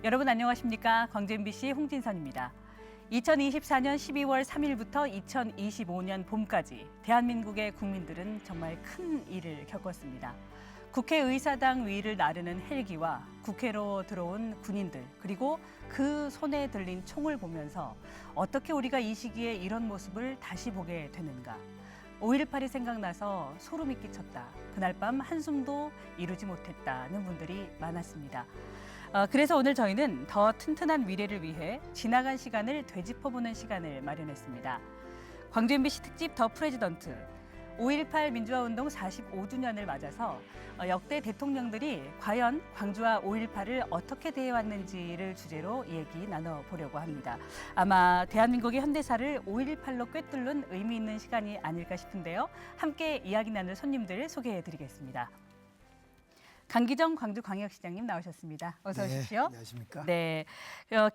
여러분 안녕하십니까? 광주 MBC 홍진선입니다. 2024년 12월 3일부터 2025년 봄까지 대한민국의 국민들은 정말 큰 일을 겪었습니다. 국회의사당 위를 나르는 헬기와 국회로 들어온 군인들, 그리고 그 손에 들린 총을 보면서 어떻게 우리가 이 시기에 이런 모습을 다시 보게 되는가. 5.18이 생각나서 소름이 끼쳤다. 그날 밤 한숨도 이루지 못했다는 분들이 많았습니다. 그래서 오늘 저희는 더 튼튼한 미래를 위해 지나간 시간을 되짚어보는 시간을 마련했습니다. 광주 MBC 특집 더 프레지던트 5.18 민주화운동 45주년을 맞아서 역대 대통령들이 과연 광주와 5.18을 어떻게 대해왔는지를 주제로 얘기 나눠보려고 합니다. 아마 대한민국의 현대사를 5.18로 꿰뚫는 의미 있는 시간이 아닐까 싶은데요. 함께 이야기 나눌 손님들 소개해드리겠습니다. 강기정 광주광역시장님 나오셨습니다. 어서 오십시오. 안녕하십니까. 네,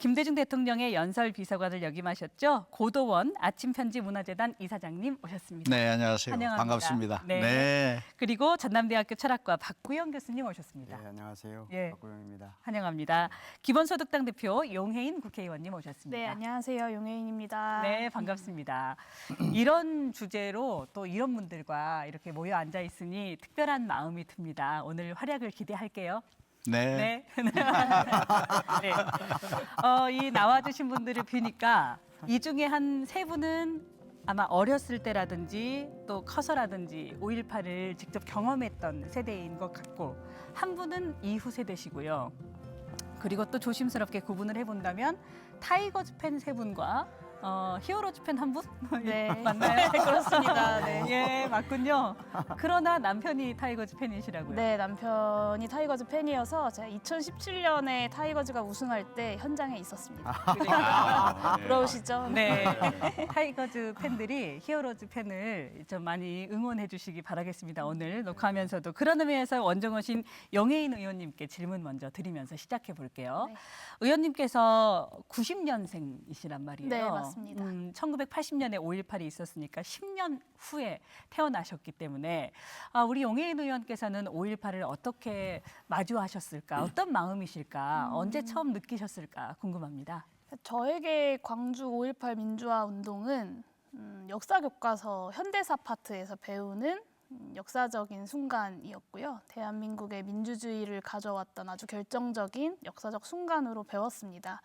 김대중 대통령의 연설 비서관을 역임하셨죠. 고도원 아침편지문화재단 이사장님 오셨습니다. 네, 안녕하세요. 환영합니다. 반갑습니다. 네. 그리고 전남대학교 철학과 박구영 교수님 오셨습니다. 네, 안녕하세요. 예. 박구영입니다. 환영합니다. 기본소득당 대표 용혜인 국회의원님 오셨습니다. 네, 안녕하세요. 용혜인입니다. 네, 반갑습니다. 이런 주제로 또 이런 분들과 이렇게 모여 앉아 있으니 특별한 마음이 듭니다. 오늘 활약을 기대할게요. 네. 네. 네. 이 나와주신 분들을 뵈니까 이 중에 한 세 분은 아마 어렸을 때라든지 또 커서라든지 5.18을 직접 경험했던 세대인 것 같고 한 분은 이후 세대시고요. 그리고 또 조심스럽게 구분을 해본다면 타이거즈 팬 세 분과 히어로즈 팬 한 분? 네. 맞나요? 그렇습니다. 네. 예, 맞군요. 그러나 남편이 타이거즈 팬이시라고요. 네, 남편이 타이거즈 팬이어서 제가 2017년에 타이거즈가 우승할 때 현장에 있었습니다. 부러우시죠? 네. 타이거즈 팬들이 히어로즈 팬을 좀 많이 응원해 주시기 바라겠습니다. 오늘 녹화하면서도. 그런 의미에서 원정오신 용혜인 의원님께 질문 먼저 드리면서 시작해 볼게요. 네. 의원님께서 90년생이시란 말이에요. 네, 맞습니다. 1980년에 5.18이 있었으니까 10년 후에 태어나셨기 때문에 우리 용혜인 의원께서는 5.18을 어떻게 마주하셨을까? 어떤 마음이실까? 언제 처음 느끼셨을까? 궁금합니다. 저에게 광주 5.18 민주화 운동은 역사 교과서 현대사 파트에서 배우는 역사적인 순간이었고요. 대한민국의 민주주의를 가져왔던 아주 결정적인 역사적 순간으로 배웠습니다.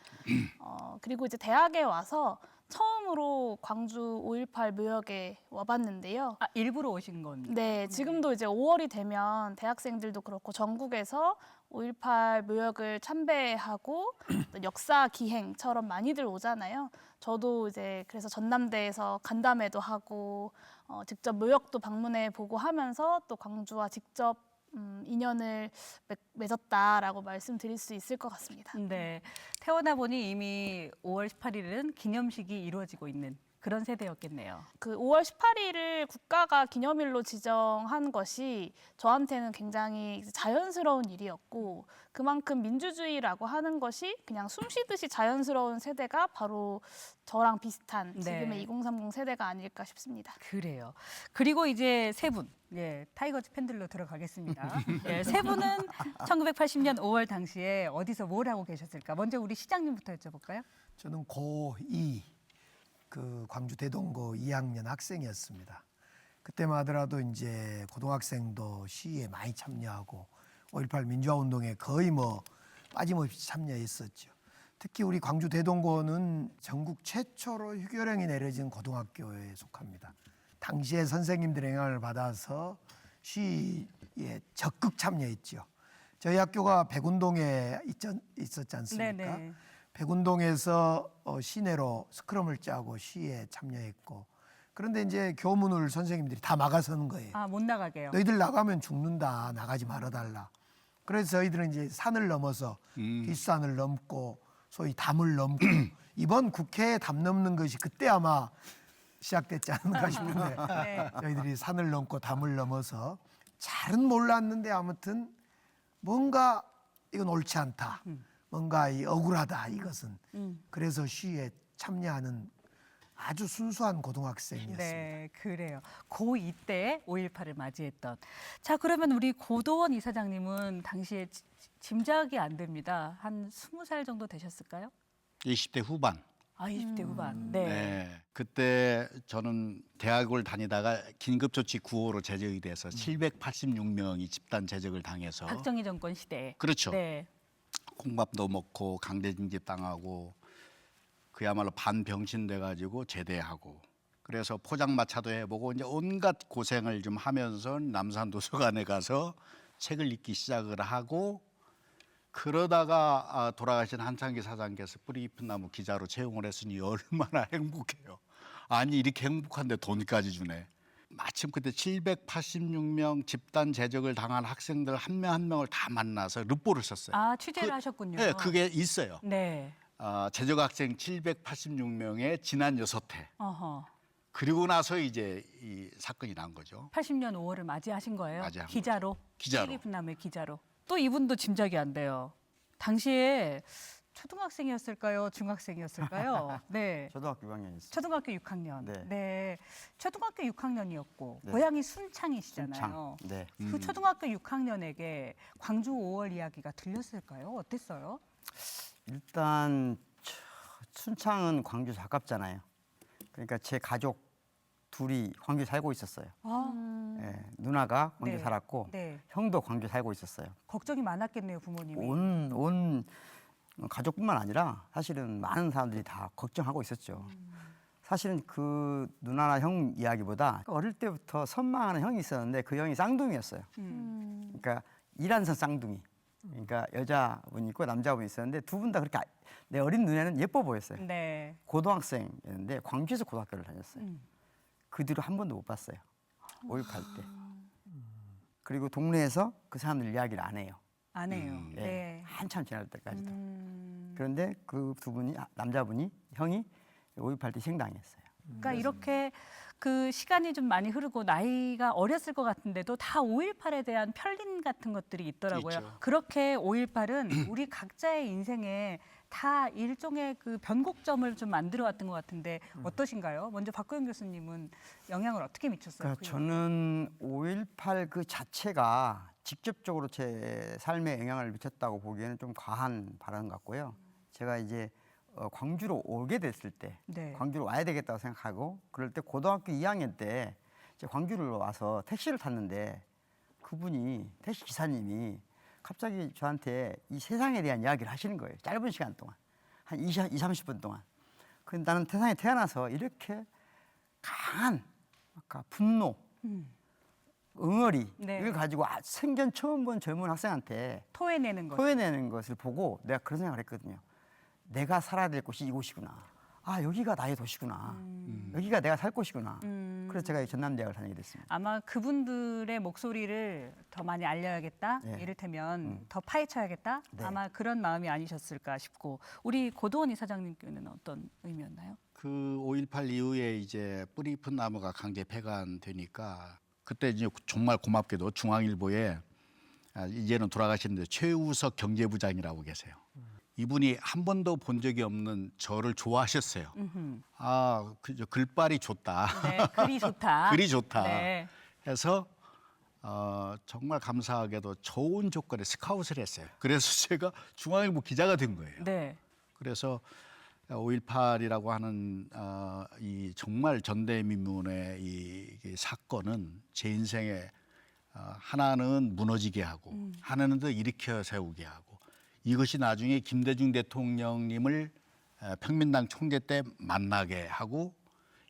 그리고 이제 대학에 와서 처음으로 광주 5.18 묘역에 와봤는데요. 일부러 오신 겁니다. 네, 지금도 이제 5월이 되면 대학생들도 그렇고 전국에서 5.18 묘역을 참배하고 또 역사 기행처럼 많이들 오잖아요. 저도 이제 그래서 전남대에서 간담회도 하고 직접 묘역도 방문해 보고 하면서 또 광주와 직접 인연을 맺었다라고 말씀드릴 수 있을 것 같습니다. 네, 태어나 보니 이미 5월 18일은 기념식이 이루어지고 있는 그런 세대였겠네요. 그 5월 18일을 국가가 기념일로 지정한 것이 저한테는 굉장히 자연스러운 일이었고 그만큼 민주주의라고 하는 것이 그냥 숨쉬듯이 자연스러운 세대가 바로 저랑 비슷한 지금의 2030 세대가 아닐까 싶습니다. 그래요. 그리고 이제 세 분, 타이거즈 팬들로 들어가겠습니다. 세 분은 1980년 5월 당시에 어디서 뭘 하고 계셨을까? 먼저 우리 시장님부터 여쭤볼까요? 저는 고2 그 광주 대동고 2학년 학생이었습니다. 그때만 하더라도 이제 고등학생도 시위에 많이 참여하고 5.18 민주화 운동에 거의 빠짐없이 참여했었죠. 특히 우리 광주 대동고는 전국 최초로 휴교령이 내려진 고등학교에 속합니다. 당시에 선생님들의 영향을 받아서 시위에 적극 참여했죠. 저희 학교가 백운동에 있었지 않습니까? 네네. 백운동에서 시내로 스크럼을 짜고 시위에 참여했고 그런데 이제 교문을 선생님들이 다 막아서는 거예요. 못 나가게요. 너희들 나가면 죽는다. 나가지 말아달라. 그래서 저희들은 이제 산을 넘어서 뒷산을 넘고 소위 담을 넘고 이번 국회에 담 넘는 것이 그때 아마 시작됐지 않은가 싶은데 네. 저희들이 산을 넘고 담을 넘어서 잘은 몰랐는데 아무튼 뭔가 이건 옳지 않다. 뭔가 억울하다 이것은. 그래서 시위에 참여하는 아주 순수한 고등학생이었습니다. 네, 그래요. 고2 때 5.18을 맞이했던. 자, 그러면 우리 고도원 이사장님은 당시에 짐작이 안 됩니다. 한 20살 정도 되셨을까요? 20대 후반. 아, 20대 후반. 네. 네. 그때 저는 대학을 다니다가 긴급조치 9호로 제적이 돼서 786명이 집단 제적을 당해서 박정희 정권 시대에. 그렇죠. 네. 콩밥도 먹고 강제징집 당하고 그야말로 반병신 돼가지고 제대하고 그래서 포장마차도 해보고 이제 온갖 고생을 좀 하면서 남산 도서관에 가서 책을 읽기 시작을 하고 그러다가 돌아가신 한창기 사장께서 뿌리 깊은 나무 기자로 채용을 했으니 얼마나 행복해요. 아니 이렇게 행복한데 돈까지 주네. 마침 그때 786명 집단 제적을 당한 학생들 한 명 한 명을 다 만나서 르포를 썼어요. 아, 취재를 하셨군요. 네, 그게 있어요. 네. 제적 학생 786명의 지난 6회. 어허. 그리고 나서 이제 이 사건이 난 거죠. 80년 5월을 맞이하신 거예요? 맞이한 기자로? 기자로. 뿌리 깊은 나무의 기자로. 또 이분도 짐작이 안 돼요. 당시에 초등학생이었을까요? 중학생이었을까요? 네. 초등학교 6학년이었어요. 초등학교 6학년. 네. 네. 초등학교 6학년이었고 네. 고향이 순창이시잖아요. 네. 그 초등학교 6학년에게 광주 5월 이야기가 들렸을까요? 어땠어요? 일단 순창은 광주에서 가깝잖아요. 그러니까 제 가족 둘이 광주에 살고 있었어요. 아, 예, 누나가 광주 네. 살았고 네. 형도 광주 살고 있었어요. 걱정이 많았겠네요, 부모님이. 온 가족뿐만 아니라 사실은 많은 사람들이 다 걱정하고 있었죠. 사실은 그 누나나 형 이야기보다 어릴 때부터 선망하는 형이 있었는데 그 형이 쌍둥이였어요. 그러니까 이란선 쌍둥이. 그러니까 여자분 있고 남자분 있었는데 두 분 다 그렇게 내 어린 눈에는 예뻐 보였어요. 네. 고등학생이었는데 광주에서 고등학교를 다녔어요. 그 뒤로 한 번도 못 봤어요. 5.18 때. 그리고 동네에서 그 사람들 이야기를 안 해요. 안 해요. 예, 네. 한참 지날 때까지도. 그런데 그 두 분이 남자분이 형이 5.18 때 희생당했어요. 그러니까 이렇게 그 시간이 좀 많이 흐르고 나이가 어렸을 것 같은데도 다 5.18에 대한 편린 같은 것들이 있더라고요. 있죠. 그렇게 5.18은 우리 각자의 인생에 다 일종의 그 변곡점을 좀 만들어 왔던 것 같은데 어떠신가요? 먼저 박구영 교수님은 영향을 어떻게 미쳤어요? 그러니까 저는 5.18 그 자체가 직접적으로 제 삶에 영향을 미쳤다고 보기에는 좀 과한 발언 같고요. 제가 이제 광주로 오게 됐을 때, 네. 광주로 와야 되겠다고 생각하고 그럴 때 고등학교 2학년 때 이제 광주를 와서 택시를 탔는데 그분이 택시 기사님이 갑자기 저한테 이 세상에 대한 이야기를 하시는 거예요. 짧은 시간 동안. 한 20, 30분 동안. 근데 나는 세상에 태어나서 이렇게 강한 아까 분노, 응어리 네. 이걸 가지고 생전 처음 본 젊은 학생한테 토해내는 것. 토해내는 것을 보고 내가 그런 생각을 했거든요. 내가 살아야 될 곳이 이곳이구나. 아, 여기가 나의 도시구나. 여기가 내가 살 곳이구나. 그래서 제가 이 전남대학을 다니게 됐습니다. 아마 그분들의 목소리를 더 많이 알려야겠다. 네. 이를테면 더 파헤쳐야겠다. 네. 아마 그런 마음이 아니셨을까 싶고 우리 고도원 이사장님께는 어떤 의미였나요? 그 5.18 이후에 이제 뿌리 깊은 나무가 강제 폐간되니까 그때 이제 정말 고맙게도 중앙일보에 이제는 돌아가셨는데 최우석 경제부장이라고 계세요. 이분이 한 번도 본 적이 없는 저를 좋아하셨어요. 아, 그 글발이 좋다. 네, 글이 좋다. 글이 좋다. 네. 해서 정말 감사하게도 좋은 조건에 스카웃을 했어요. 그래서 제가 중앙일보 기자가 된 거예요. 네. 그래서 5.18이라고 하는 이 정말 전대미문의 이 사건은 제 인생에 하나는 무너지게 하고 하나는 더 일으켜 세우게 하고 이것이 나중에 김대중 대통령님을 평민당 총재 때 만나게 하고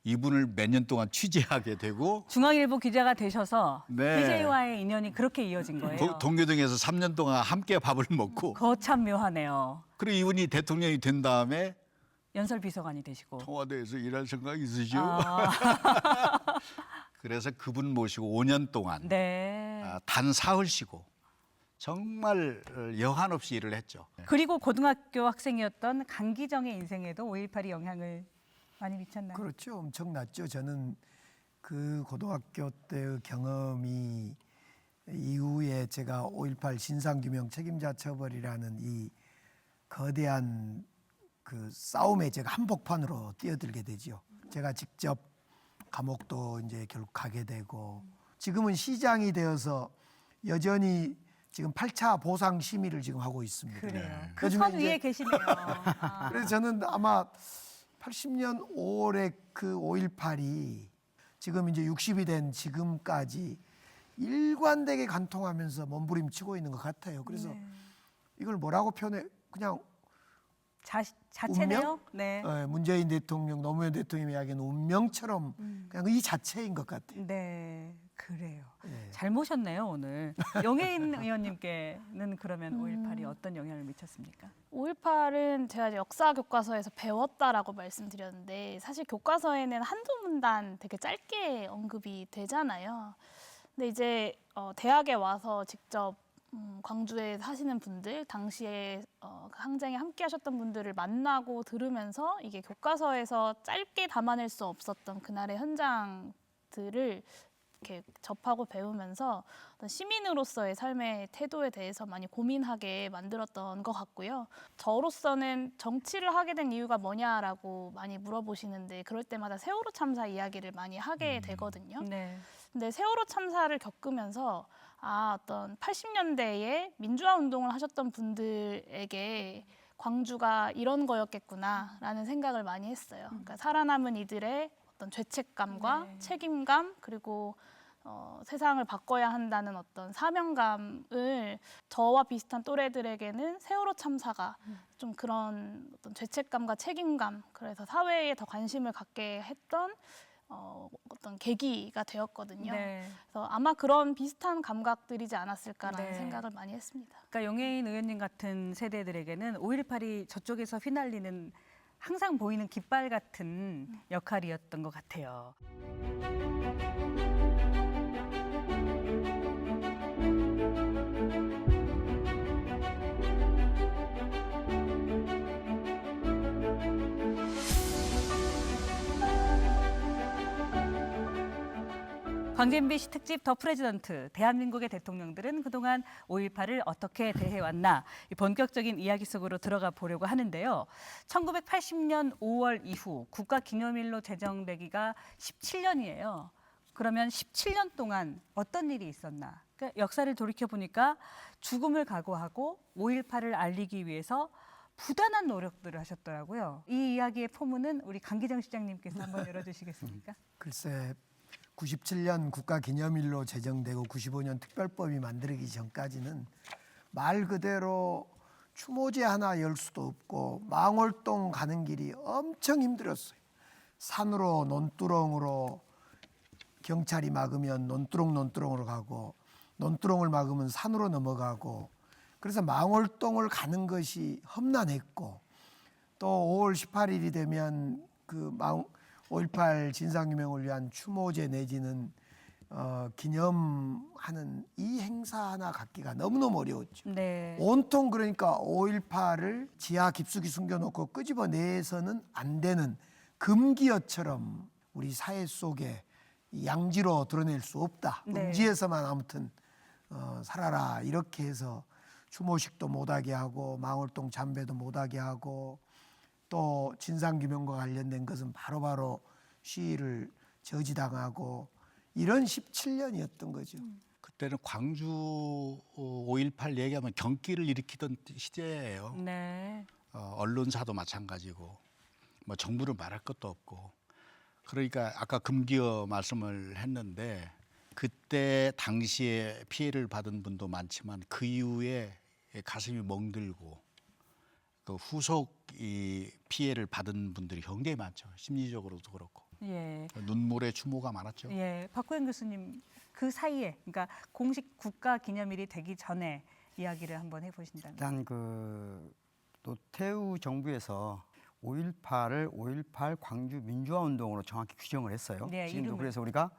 이분을 몇 년 동안 취재하게 되고 중앙일보 기자가 되셔서 네. DJ와의 인연이 그렇게 이어진 거예요. 동교동에서 3년 동안 함께 밥을 먹고 거참 묘하네요. 그리고 이분이 대통령이 된 다음에 연설 비서관이 되시고. 청와대에서 일할 생각 있으시죠? 아, 그래서 그분 모시고 5년 동안 네. 단 사흘 쉬고 정말 여한 없이 일을 했죠. 그리고 고등학교 학생이었던 강기정의 인생에도 5.18이 영향을 많이 미쳤나요? 그렇죠. 엄청났죠. 저는 그 고등학교 때의 경험이 이후에 제가 5.18 진상규명 책임자 처벌이라는 이 거대한 그 싸움에 제가 한복판으로 뛰어들게 되죠. 제가 직접 감옥도 이제 결국 가게 되고 지금은 시장이 되어서 여전히 지금 8차 보상 심의를 지금 하고 있습니다. 그래요. 그 요즘에 선 이제 위에 계시네요. 아. 그래서 저는 아마 80년 5월에 그 5.18이 지금 이제 60이 된 지금까지 일관되게 간통하면서 몸부림치고 있는 것 같아요. 그래서 네. 이걸 뭐라고 표현해? 그냥 자체네요. 네. 문재인 대통령, 노무현 대통령이 이야기하는 운명처럼 그냥 이 자체인 것 같아요. 네, 그래요. 예. 잘 모셨네요, 오늘. 영혜인 의원님께는 그러면 5.18이 어떤 영향을 미쳤습니까? 5.18은 제가 이제 역사 교과서에서 배웠다라고 말씀드렸는데 사실 교과서에는 한두 문단 되게 짧게 언급이 되잖아요. 근데 이제 대학에 와서 직접 광주에 사시는 분들, 당시에 그 항쟁에 함께 하셨던 분들을 만나고 들으면서 이게 교과서에서 짧게 담아낼 수 없었던 그날의 현장들을 이렇게 접하고 배우면서 어떤 시민으로서의 삶의 태도에 대해서 많이 고민하게 만들었던 것 같고요. 저로서는 정치를 하게 된 이유가 뭐냐라고 많이 물어보시는데 그럴 때마다 세월호 참사 이야기를 많이 하게 되거든요. 네. 근데 세월호 참사를 겪으면서 어떤 80년대에 민주화 운동을 하셨던 분들에게 광주가 이런 거였겠구나라는 생각을 많이 했어요. 그러니까 살아남은 이들의 어떤 죄책감과 네. 책임감 그리고 세상을 바꿔야 한다는 어떤 사명감을 저와 비슷한 또래들에게는 세월호 참사가 좀 그런 어떤 죄책감과 책임감 그래서 사회에 더 관심을 갖게 했던 어떤 계기가 되었거든요. 네. 그래서 아마 그런 비슷한 감각들이지 않았을까라는 네. 생각을 많이 했습니다. 그러니까 영혜인 의원님 같은 세대들에게는 5.18이 저쪽에서 휘날리는 항상 보이는 깃발 같은 역할이었던 것 같아요. 광주 MBC 특집 더 프레지던트 대한민국의 대통령들은 그동안 5.18을 어떻게 대해왔나 이 본격적인 이야기 속으로 들어가 보려고 하는데요. 1980년 5월 이후 국가기념일로 제정되기가 17년이에요. 그러면 17년 동안 어떤 일이 있었나? 그러니까 역사를 돌이켜보니까 죽음을 각오하고 5.18을 알리기 위해서 부단한 노력들을 하셨더라고요. 이 이야기의 포문은 우리 강기정 시장님께서 한번 열어주시겠습니까? 글쎄 97년 국가기념일로 제정되고 95년 특별법이 만들어지기 전까지는 말 그대로 추모제 하나 열 수도 없고 망월동 가는 길이 엄청 힘들었어요. 산으로 논두렁으로 경찰이 막으면 논두렁으로 가고 논두렁을 막으면 산으로 넘어가고 그래서 망월동을 가는 것이 험난했고 또 5월 18일이 되면 그 5.18 진상규명을 위한 추모제 내지는 기념하는 이 행사 하나 갖기가 너무너무 어려웠죠. 네. 온통 그러니까 5.18을 지하 깊숙이 숨겨놓고 끄집어내서는 안 되는 금기어처럼 우리 사회 속에 양지로 드러낼 수 없다. 네. 음지에서만 아무튼 살아라 이렇게 해서 추모식도 못하게 하고 망월동 잠배도 못하게 하고 또 진상규명과 관련된 것은 바로바로 시위를 저지당하고 이런 17년이었던 거죠. 그때는 광주 5.18 얘기하면 경기를 일으키던 시대예요. 네. 언론사도 마찬가지고 뭐 정부를 말할 것도 없고 그러니까 아까 금기어 말씀을 했는데 그때 당시에 피해를 받은 분도 많지만 그 이후에 가슴이 멍들고 그 후속 이 피해를 받은 분들이 굉장히 많죠. 심리적으로도 그렇고 예. 눈물의 추모가 많았죠. 예. 박구현 교수님 그 사이에 그러니까 공식 국가 기념일이 되기 전에 이야기를 한번 해보신다면. 일단 그 노태우 정부에서 5.18을 5.18 광주 민주화 운동으로 정확히 규정을 했어요. 네, 지금도 이름을. 그래서 우리가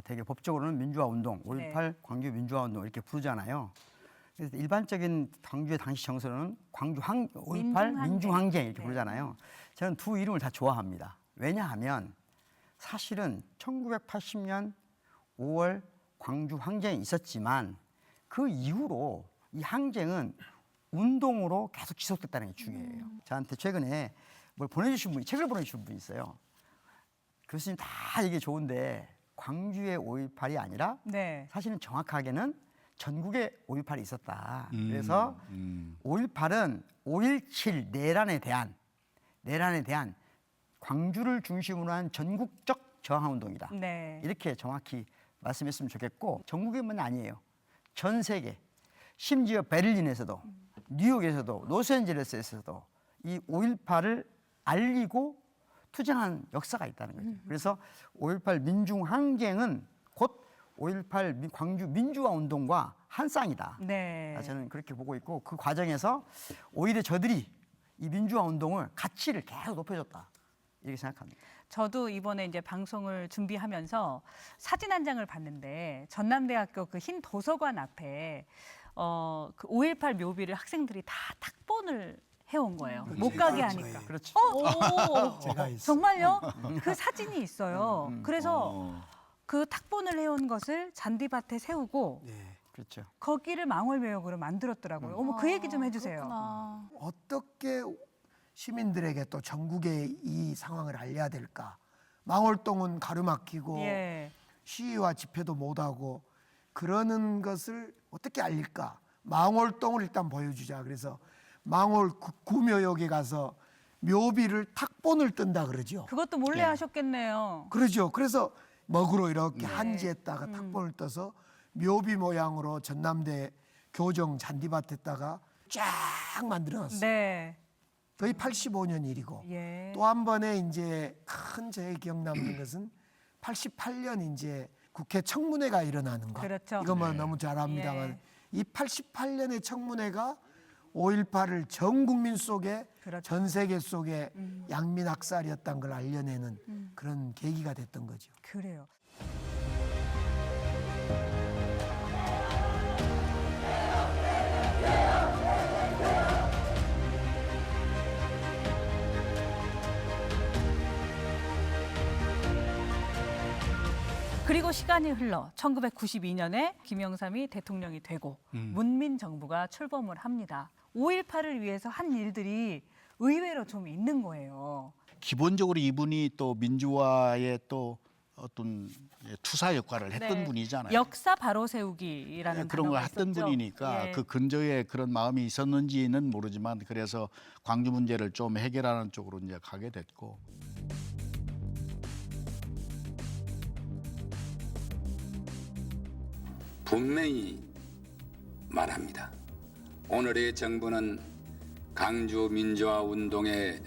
되게 법적으로는 민주화 운동, 5.18 광주 민주화 운동 이렇게 부르잖아요. 그래서 일반적인 광주의 당시 정서는 광주 5.18 민중항쟁 이렇게 네. 부르잖아요. 저는 두 이름을 다 좋아합니다. 왜냐하면 사실은 1980년 5월 광주 항쟁이 있었지만 그 이후로 이 항쟁은 운동으로 계속 지속됐다는 게 중요해요. 저한테 최근에 뭘 보내주신 분이 책을 보내주신 분이 있어요. 교수님 다 이게 좋은데 광주의 5.18이 아니라 네. 사실은 정확하게는 전국에 5.18이 있었다. 그래서 5.18은 5.17 내란에 대한 광주를 중심으로 한 전국적 저항운동이다. 네. 이렇게 정확히 말씀했으면 좋겠고 전국에만 아니에요. 전 세계 심지어 베를린에서도 뉴욕에서도 로스앤젤레스에서도 이 5.18을 알리고 투쟁한 역사가 있다는 거죠. 그래서 5.18 민중항쟁은 곧 5.18 광주 민주화 운동과 한 쌍이다. 네. 저는 그렇게 보고 있고 그 과정에서 오히려 저들이 이 민주화 운동을 가치를 계속 높여줬다. 이렇게 생각합니다. 저도 이번에 이제 방송을 준비하면서 사진 한 장을 봤는데 전남대학교 그 흰 도서관 앞에 그 5.18 묘비를 학생들이 다 탁본을 해온 거예요. 못 가게 하니까. 그렇죠. 오, 제가 있어요. 정말요? 그 사진이 있어요. 그래서 그 탁본을 해온 것을 잔디밭에 세우고 네. 그렇죠. 거기를 망월묘역으로 만들었더라고요. 어머 그 얘기 좀 해주세요. 그렇구나. 어떻게 시민들에게 또 전국에 이 상황을 알려야 될까? 망월동은 가로막히고 예. 시위와 집회도 못하고 그러는 것을 어떻게 알릴까? 망월동을 일단 보여주자. 그래서 망월 구묘역에 가서 묘비를 탁본을 뜬다 그러죠. 그것도 몰래 하셨겠네요. 그러죠. 그래서 먹으로 이렇게 네. 한지에다가 탁본을 떠서 묘비 모양으로 전남대 교정 잔디밭에다가 쫙 만들어놨어요. 네. 거의 85년 일이고 예. 또 한 번에 이제 큰 제 기억 남는 것은 88년 이제 국회 청문회가 일어나는 거. 그렇죠. 이거 뭐 너무 잘 압니다만 예. 이 88년의 청문회가 5.18을 전 국민 속에 그렇죠. 전 세계 속에 양민 학살이었다는 걸 알려내는 그런 계기가 됐던 거죠. 그래요. 그리고 시간이 흘러 1992년에 김영삼이 대통령이 되고 문민정부가 출범을 합니다. 5.18을 위해서 한 일들이 의외로 좀 있는 거예요. 기본적으로 이분이 또 민주화의 또 어떤 투사 역할을 했던 네. 분이잖아요. 역사 바로 세우기라는 그런 걸 단어가 했던 있었죠. 분이니까 예. 그 근저에 그런 마음이 있었는지는 모르지만 그래서 광주 문제를 좀 해결하는 쪽으로 이제 가게 됐고. 분명히 말합니다. 오늘의 정부는 강주 민주화 운동의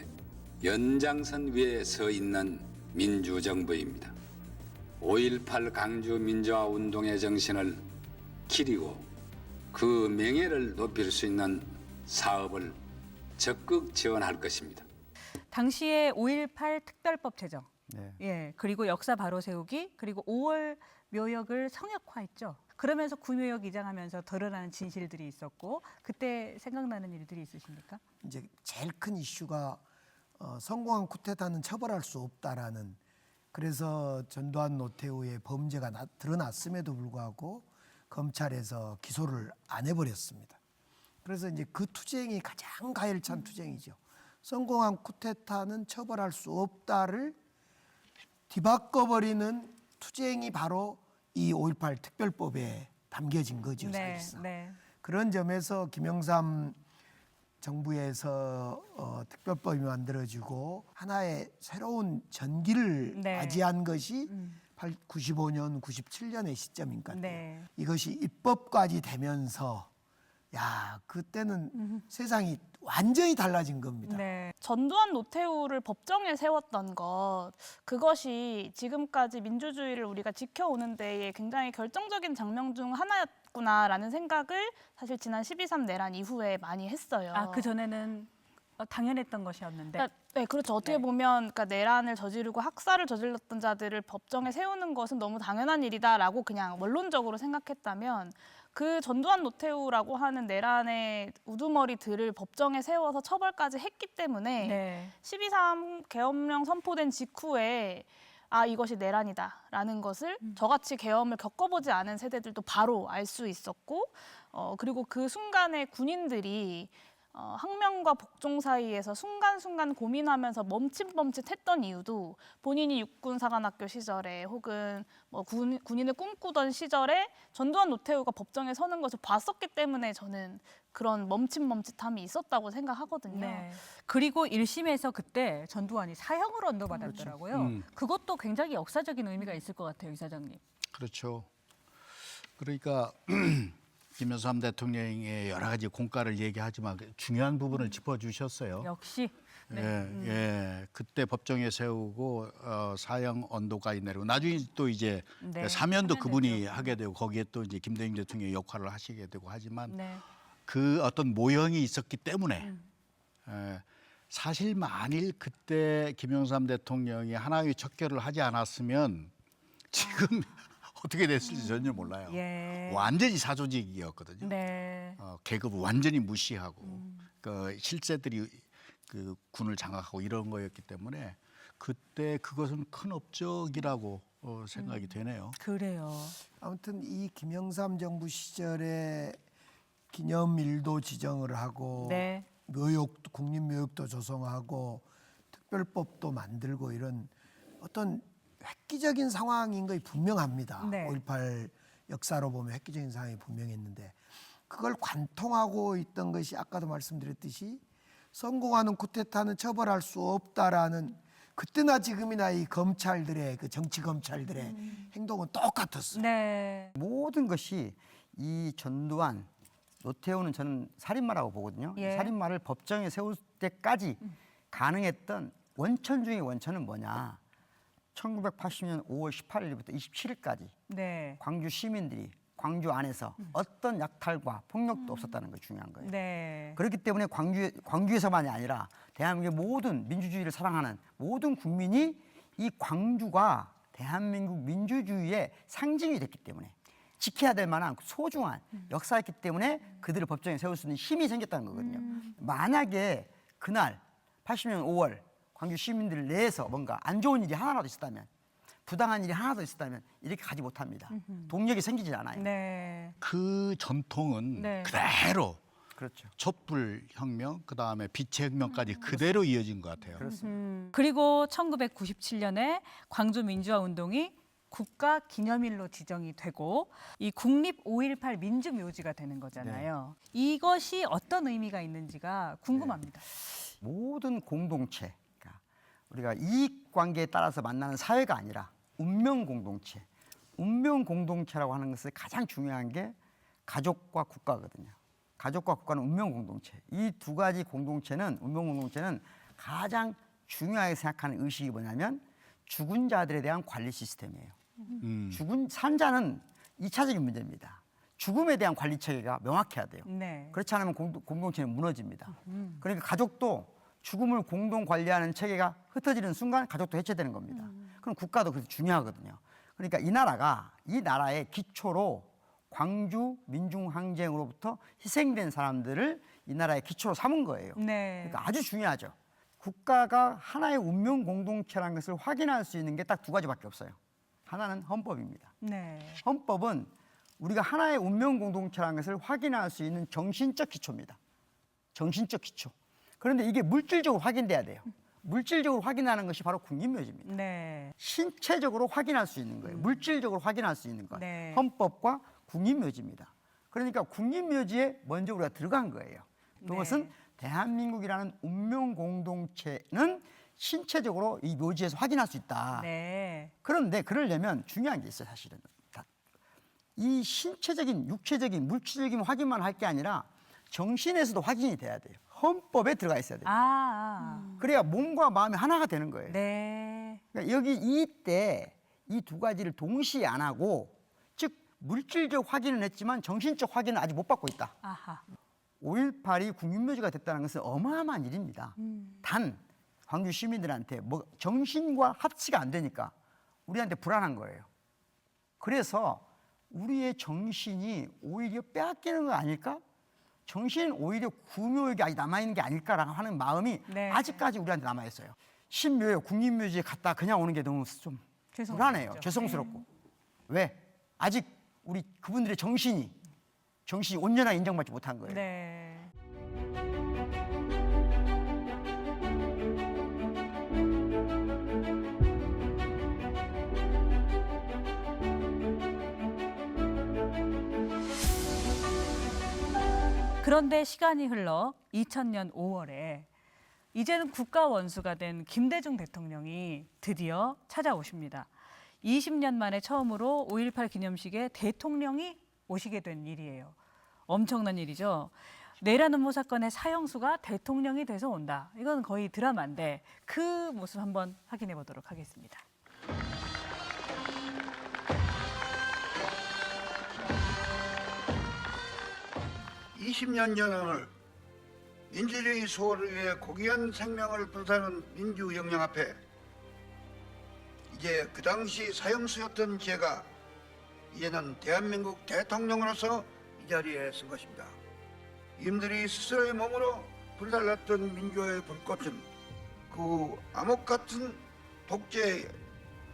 연장선 위에 서 있는 민주정부입니다. 5.18 강주 민주화 운동의 정신을 기리고 그 명예를 높일 수 있는 사업을 적극 지원할 것입니다. 당시에 5.18 특별법 제정, 네. 예, 그리고 역사 바로 세우기, 그리고 5월 묘역을 성역화했죠. 그러면서 구묘역 이장하면서 드러나는 진실들이 있었고 그때 생각나는 일들이 있으십니까? 이제 제일 큰 이슈가 성공한 쿠데타는 처벌할 수 없다라는 그래서 전두환 노태우의 범죄가 드러났음에도 불구하고 검찰에서 기소를 안 해버렸습니다. 그래서 이제 그 투쟁이 가장 가열찬 투쟁이죠. 성공한 쿠데타는 처벌할 수 없다를 뒤바꿔버리는 투쟁이 바로 이 5.18 특별법에 담겨진 거죠, 사실상. 네. 그런 점에서 김영삼 정부에서 특별법이 만들어지고 하나의 새로운 전기를 네. 맞이한 것이 95년, 97년의 시점인 것 같아요. 네. 이것이 입법까지 되면서 야 그때는 세상이 완전히 달라진 겁니다. 네. 전두환 노태우를 법정에 세웠던 것, 그것이 지금까지 민주주의를 우리가 지켜오는 데에 굉장히 결정적인 장면 중 하나였구나라는 생각을 사실 지난 12.3 내란 이후에 많이 했어요. 아, 그 전에는 당연했던 것이었는데. 그러니까, 네, 그렇죠. 어떻게 네. 보면 그러니까 내란을 저지르고 학살을 저질렀던 자들을 법정에 세우는 것은 너무 당연한 일이다라고 그냥 원론적으로 생각했다면 그 전두환 노태우라고 하는 내란의 우두머리들을 법정에 세워서 처벌까지 했기 때문에 네. 12.3 계엄령 선포된 직후에 아, 이것이 내란이다라는 것을 저같이 계엄을 겪어보지 않은 세대들도 바로 알 수 있었고, 그리고 그 순간에 군인들이 항명과 복종 사이에서 순간순간 고민하면서 멈칫멈칫했던 이유도 본인이 육군사관학교 시절에 혹은 뭐 군인을 꿈꾸던 시절에 전두환 노태우가 법정에 서는 것을 봤었기 때문에 저는 그런 멈칫멈칫함이 있었다고 생각하거든요. 네. 그리고 1심에서 그때 전두환이 사형을 언도받았더라고요. 그것도 굉장히 역사적인 의미가 있을 것 같아요, 이사장님. 그렇죠. 그러니까 김영삼 대통령의 여러 가지 공과를 얘기하지만 중요한 부분을 짚어주셨어요. 역시. 네. 예. 그때 법정에 세우고 사형 언도까지 내리고 나중에 또 이제 네, 사면도 사면 그분이 되죠. 하게 되고 거기에 또 이제 김대중 대통령이 역할을 하시게 되고 하지만 네. 그 어떤 모형이 있었기 때문에 사실 만일 그때 김영삼 대통령이 하나의 척결을 하지 않았으면 지금 어떻게 됐을지 전혀 몰라요. 예. 완전히 사조직이었거든요. 네. 계급을 완전히 무시하고 그 실세들이 그 군을 장악하고 이런 거였기 때문에 그때 그것은 큰 업적이라고 생각이 되네요. 그래요. 아무튼 이 김영삼 정부 시절에 기념일도 지정을 하고 네. 묘역도 국립묘역도 조성하고 특별법도 만들고 이런 어떤 획기적인 상황인 것이 분명합니다. 네. 5.18 역사로 보면 획기적인 상황이 분명했는데 그걸 관통하고 있던 것이 아까도 말씀드렸듯이 성공하는 쿠데타는 처벌할 수 없다라는 그때나 지금이나 이 검찰들의 그 정치 검찰들의 행동은 똑같았어요. 네. 모든 것이 이 전두환, 노태우는 저는 살인마라고 보거든요. 예. 살인마를 법정에 세울 때까지 가능했던 원천 중의 원천은 뭐냐. 1980년 5월 18일부터 27일까지 네. 광주 시민들이 광주 안에서 어떤 약탈과 폭력도 없었다는 게 중요한 거예요. 네. 그렇기 때문에 광주에서만이 아니라 대한민국의 모든 민주주의를 사랑하는 모든 국민이 이 광주가 대한민국 민주주의의 상징이 됐기 때문에 지켜야 될 만한 소중한 역사였기 때문에 그들을 법정에 세울 수 있는 힘이 생겼다는 거거든요. 만약에 그날 80년 5월 광주 시민들 내에서 뭔가 안 좋은 일이 하나라도 있었다면 부당한 일이 하나도 있었다면 이렇게 가지 못합니다. 동력이 생기질 않아요. 네. 그 전통은 네. 그대로 그렇죠. 촛불 혁명 그다음에 빛의 혁명까지 그대로 이어진 것 같아요. 그렇습니다. 그리고 1997년에 광주 민주화 운동이 국가 기념일로 지정이 되고 이 국립 5.18 민주묘지가 되는 거잖아요. 이것이 어떤 의미가 있는지가 궁금합니다. 모든 공동체, 그러니까 우리가 이익 관계에 따라서 만나는 사회가 아니라 운명 공동체, 운명 공동체라고 하는 것은 가장 중요한 게 가족과 국가거든요. 가족과 국가는 운명 공동체. 이 두 가지 공동체는 운명 공동체는 가장 중요하게 생각하는 의식이 뭐냐면 죽은 자들에 대한 관리 시스템이에요. 죽은 산자는 2차적인 문제입니다. 죽음에 대한 관리 체계가 명확해야 돼요. 네. 그렇지 않으면 공동체는 무너집니다. 그러니까 가족도 죽음을 공동 관리하는 체계가 흩어지는 순간 가족도 해체되는 겁니다. 그럼 국가도 그렇게 중요하거든요. 그러니까 이 나라의 기초로 광주 민중항쟁으로부터 희생된 사람들을 이 나라의 기초로 삼은 거예요. 네. 그러니까 아주 중요하죠. 국가가 하나의 운명 공동체라는 것을 확인할 수 있는 게 딱 두 가지밖에 없어요. 하나는 헌법입니다. 네. 헌법은 우리가 하나의 운명 공동체라는 것을 확인할 수 있는 정신적 기초입니다. 정신적 기초. 그런데 이게 물질적으로 확인돼야 돼요. 물질적으로 확인하는 것이 바로 국립묘지입니다. 네. 신체적으로 확인할 수 있는 거예요. 물질적으로 확인할 수 있는 것. 네. 헌법과 국립묘지입니다. 그러니까 국립묘지에 먼저 우리가 들어간 거예요. 그것은 네. 대한민국이라는 운명 공동체는 신체적으로 이 묘지에서 확인할 수 있다. 네. 그런데 그러려면 중요한 게 있어요, 사실은. 이 신체적인, 육체적인, 물질적인 확인만 할 게 아니라 정신에서도 확인이 돼야 돼요. 헌법에 들어가 있어야 돼요. 그래야 몸과 마음이 하나가 되는 거예요. 네. 그러니까 여기 이때 이 두 가지를 동시에 안 하고, 즉 물질적 확인은 했지만 정신적 확인은 아직 못 받고 있다. 아하. 5.18이 국립묘지가 됐다는 것은 어마어마한 일입니다. 단 광주 시민들한테 뭐 정신과 합치가 안 되니까 우리한테 불안한 거예요. 그래서 우리의 정신이 오히려 빼앗기는 거 아닐까? 정신은 오히려 구묘역이 아직 남아있는 게 아닐까라고 하는 마음이 네. 아직까지 우리한테 남아있어요. 신묘역, 국립묘지에 갔다 그냥 오는 게 너무 좀 불안해요. 죄송스럽죠. 죄송스럽고. 왜? 아직 우리 그분들의 정신이 온전하게 인정받지 못한 거예요. 네. 그런데 시간이 흘러 2000년 5월에 이제는 국가 원수가 된 김대중 대통령이 드디어 찾아오십니다. 20년 만에 처음으로 5.18 기념식에 대통령이 오시게 된 일이에요. 엄청난 일이죠. 내란 음모 사건의 사형수가 대통령이 돼서 온다. 이건 거의 드라마인데 그 모습 한번 확인해 보도록 하겠습니다. 20년 전 오늘 민주주의 수호를 위해 고귀한 생명을 불사는 민주영령 앞에 이제 그 당시 사형수였던 제가 이제는 대한민국 대통령으로서 이 자리에 선 것입니다. 임들이 스스로의 몸으로 불살랐던 민주화의 불꽃은 그 암흑 같은 독재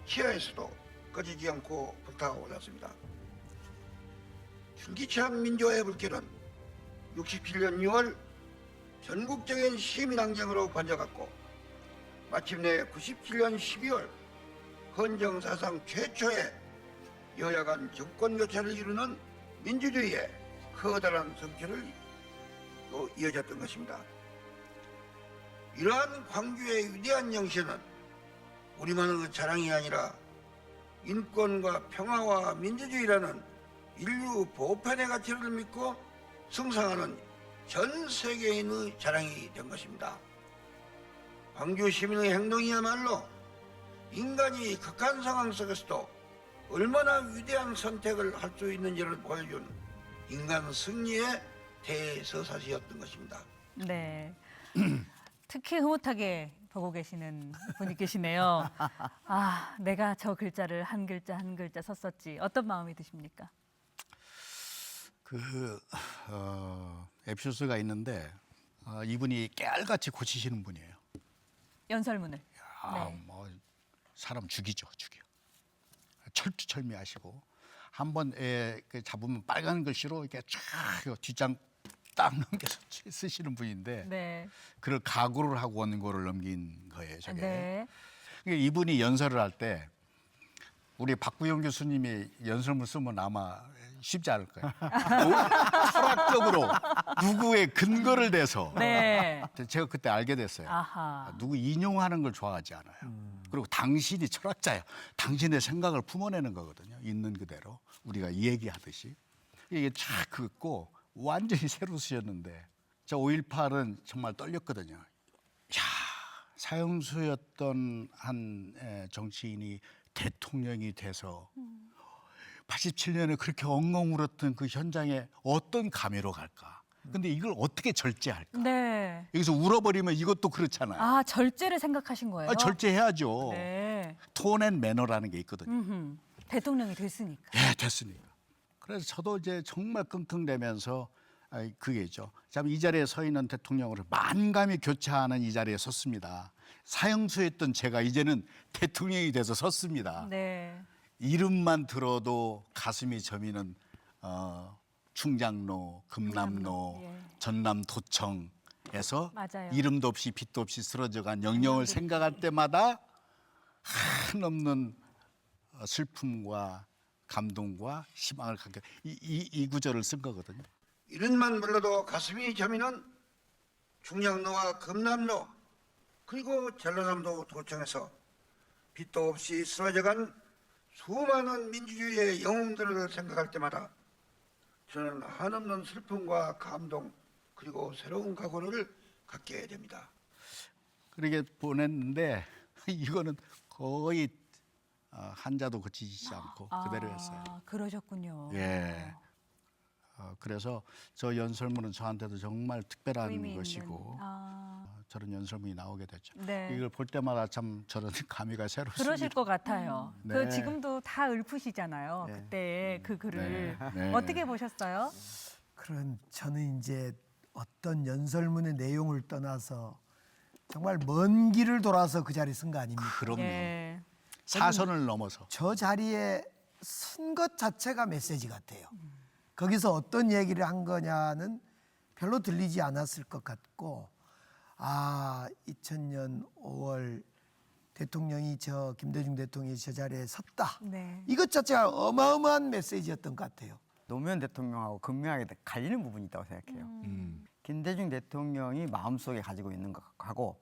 시야에서도 꺼지지 않고 불타올랐습니다. 줄기찬 민주화의 불길은 67년 6월 전국적인 시민항쟁으로 번져갔고 마침내 97년 12월 헌정사상 최초의 여야 간 정권교체를 이루는 민주주의의 커다란 성취를 또 이어졌던 것입니다. 이러한 광주의 위대한 영신은 우리만의 자랑이 아니라 인권과 평화와 민주주의라는 인류 보편의 가치를 믿고 승상하는 전 세계인의 자랑이 된 것입니다. 광주 시민의 행동이야말로 인간이 극한 상황 속에서도 얼마나 위대한 선택을 할 수 있는지를 보여준 인간 승리의 대서사시였던 것입니다. 네. 특히 흐뭇하게 보고 계시는 분이 계시네요. 아, 내가 저 글자를 한 글자 한 글자 썼었지. 어떤 마음이 드십니까? 에피소드가 있는데 이분이 깨알같이 고치시는 분이에요. 연설문을. 네. 뭐 사람 죽이죠, 죽여. 철두철미하시고 한 번 잡으면 빨간 글씨로 이렇게 쫙 뒷장 딱 넘겨서 쓰시는 분인데 네. 그걸 각오를 하고 원고를 넘긴 거예요, 저게. 네. 그러니까 이분이 연설을 할 때 우리 박구영 교수님이 연설문 쓰면 아마 쉽지 않을 거예요. 철학적으로 누구의 근거를 대서 네. 제가 그때 알게 됐어요. 아하. 누구 인용하는 걸 좋아하지 않아요. 그리고 당신이 철학자예요. 당신의 생각을 품어내는 거거든요. 있는 그대로 우리가 얘기하듯이. 이게 쫙 긋고 완전히 새로 쓰셨는데 저 5.18은 정말 떨렸거든요. 야, 사형수였던 한 정치인이 대통령이 돼서 87년에 그렇게 엉엉 울었던 그 현장에 어떤 감회로 갈까? 근데 이걸 어떻게 절제할까? 네. 여기서 울어버리면 이것도 그렇잖아요. 아, 절제를 생각하신 거예요? 절제해야죠. 네. 톤 앤 매너라는 게 있거든요. 음흠. 대통령이 됐으니까. 예, 됐으니까. 그래서 저도 이제 정말 끙끙대면서 그게죠. 참 이 자리에 서 있는 대통령을 만감이 교차하는 이 자리에 섰습니다. 사형수였던 제가 이제는 대통령이 돼서 섰습니다. 네. 이름만 들어도 가슴이 저미는 충장로, 금남로, 예. 전남도청에서 맞아요. 이름도 없이 빛도 없이 쓰러져간 영령을 생각할 때마다 한없는 슬픔과 감동과 희망을 갖게 이 구절을 쓴 거거든요. 이름만 불러도 가슴이 저미는 충량로와 금남로 그리고 전라남도 도청에서 빛도 없이 쓰러져간 수많은 민주주의의 영웅들을 생각할 때마다 저는 한없는 슬픔과 감동 그리고 새로운 각오를 갖게 됩니다. 그렇게 보냈는데 이거는 거의 한자도 거치지 않고 그대로였어요. 아, 그러셨군요. 예. 그래서 저 연설문은 저한테도 정말 특별한 의미 있는. 것이고 저런 연설문이 나오게 됐죠. 네. 이걸 볼 때마다 참 저런 감회가 새롭습니다. 그러실 것 같아요. 네. 그 지금도 다 읊으시잖아요. 그때 그 글을 네. 어떻게 보셨어요? 그런 저는 이제 어떤 연설문의 내용을 떠나서 정말 먼 길을 돌아서 그 자리에 쓴 거 아닙니까? 그럼요. 예. 사선을 넘어서. 저 자리에 쓴 것 자체가 메시지 같아요. 거기서 어떤 얘기를 한 거냐는 별로 들리지 않았을 것 같고, 2000년 5월 대통령이 김대중 대통령이 저 자리에 섰다. 네. 이것 자체가 어마어마한 메시지였던 것 같아요. 노무현 대통령하고 극명하게 갈리는 부분이 있다고 생각해요. 김대중 대통령이 마음속에 가지고 있는 것하고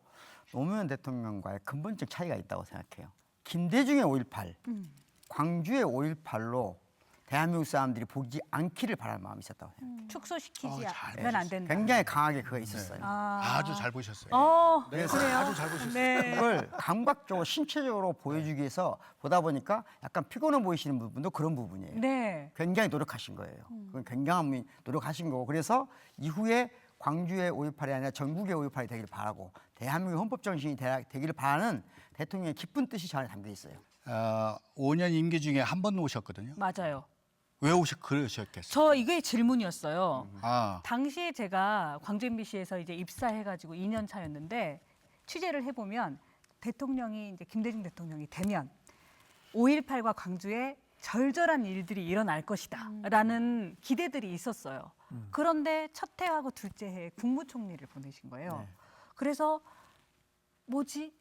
노무현 대통령과의 근본적 차이가 있다고 생각해요. 김대중의 5.18, 광주의 5.18로 대한민국 사람들이 보지 않기를 바라는 마음이 있었다고 생각해요. 축소시키지면 안 된다. 굉장히 강하게 그거 있었어요. 아주 잘 보셨어요. 네, 그래요. 아주 잘 보셨어요. 네. 그걸 감각적으로 신체적으로 보여주기 위해서 보다 보니까 약간 피곤해 보이시는 부분도 그런 부분이에요. 네. 굉장히 노력하신 거예요. 그건 굉장한 노력하신 거고 그래서 이후에 광주의 5.18이 아니라 전국의 5.18이 되기를 바라고 대한민국 헌법 정신이 되기를 바라는 대통령의 깊은 뜻이 저 안에 담겨 있어요. 5년 임기 중에 한 번 오셨거든요. 맞아요. 왜 그러셨겠어요? 저 이게 질문이었어요. 아, 당시에 제가 광주 MBC에서 이제 입사해가지고 2년 차였는데 취재를 해보면 대통령이 이제 김대중 대통령이 되면 5.18과 광주에 절절한 일들이 일어날 것이다라는 기대들이 있었어요. 그런데 첫 해하고 둘째 해에 국무총리를 보내신 거예요. 네. 그래서 뭐지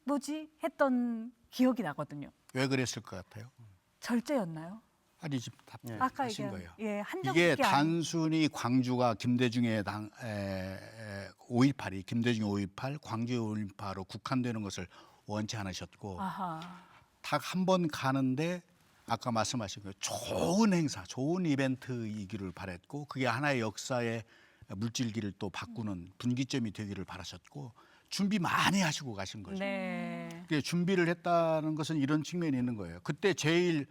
했던 기억이 나거든요. 왜 그랬을 것 같아요? 절제였나요? 아니 지금 아까 답하신 얘기한 거예요. 예, 한정 이게式이 단순히 광주가 김대중의 5.18이 김대중의 5.18, 광주의 5.18로 국한되는 것을 원치 않으셨고 아하. 딱 한 번 가는데 아까 말씀하신 거 좋은 행사, 좋은 이벤트이기를 바랬고 그게 하나의 역사의 물질기를 또 바꾸는 분기점이 되기를 바라셨고 준비 많이 하시고 가신 거죠. 네. 그게 준비를 했다는 것은 이런 측면이 있는 거예요. 그때 제일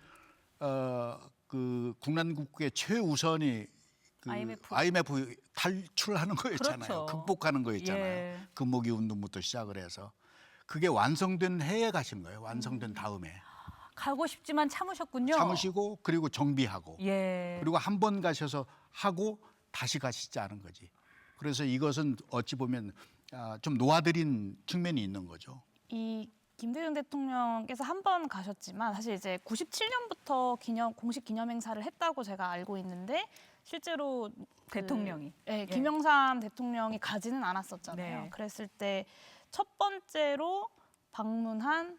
그 국난국의 최우선이 그 IMF 탈출하는 거였잖아요. 그렇죠. 극복하는 거였잖아요. 예. 금모기 운동부터 시작을 해서 그게 완성된 해에 가신 거예요. 완성된 다음에 가고 싶지만 참으셨군요. 참으시고 그리고 정비하고 예. 그리고 한 번 가셔서 하고 다시 가시지 않은 거지. 그래서 이것은 어찌 보면 좀 놓아드린 측면이 있는 거죠. 이 김대중 대통령께서 한 번 가셨지만 사실 이제 97년부터 공식 기념 행사를 했다고 제가 알고 있는데 실제로 대통령이. 김영삼 대통령이 가지는 않았었잖아요. 네. 그랬을 때 첫 번째로 방문한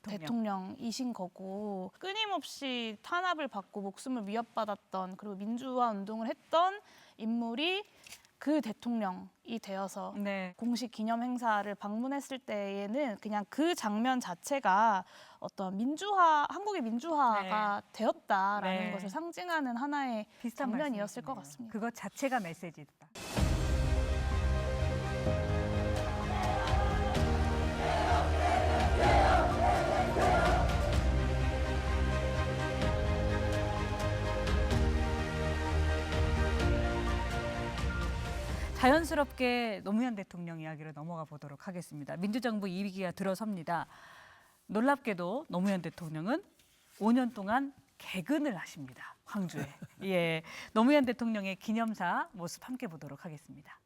대통령이신 거고 끊임없이 탄압을 받고 목숨을 위협받았던 그리고 민주화 운동을 했던 인물이 그 대통령이 되어서 네. 공식 기념 행사를 방문했을 때에는 그냥 그 장면 자체가 어떤 민주화, 한국의 민주화가 되었다라는 네. 것을 상징하는 하나의 비슷한 장면이었을 것 말씀이시네요. 같습니다. 그것 자체가 메시지다. 자연스럽게 노무현 대통령 이야기로 넘어가 보도록 하겠습니다. 민주정부 2기가 들어섭니다. 놀랍게도 노무현 대통령은 5년 동안 개근을 하십니다. 광주에. 예, 노무현 대통령의 기념사 모습 함께 보도록 하겠습니다.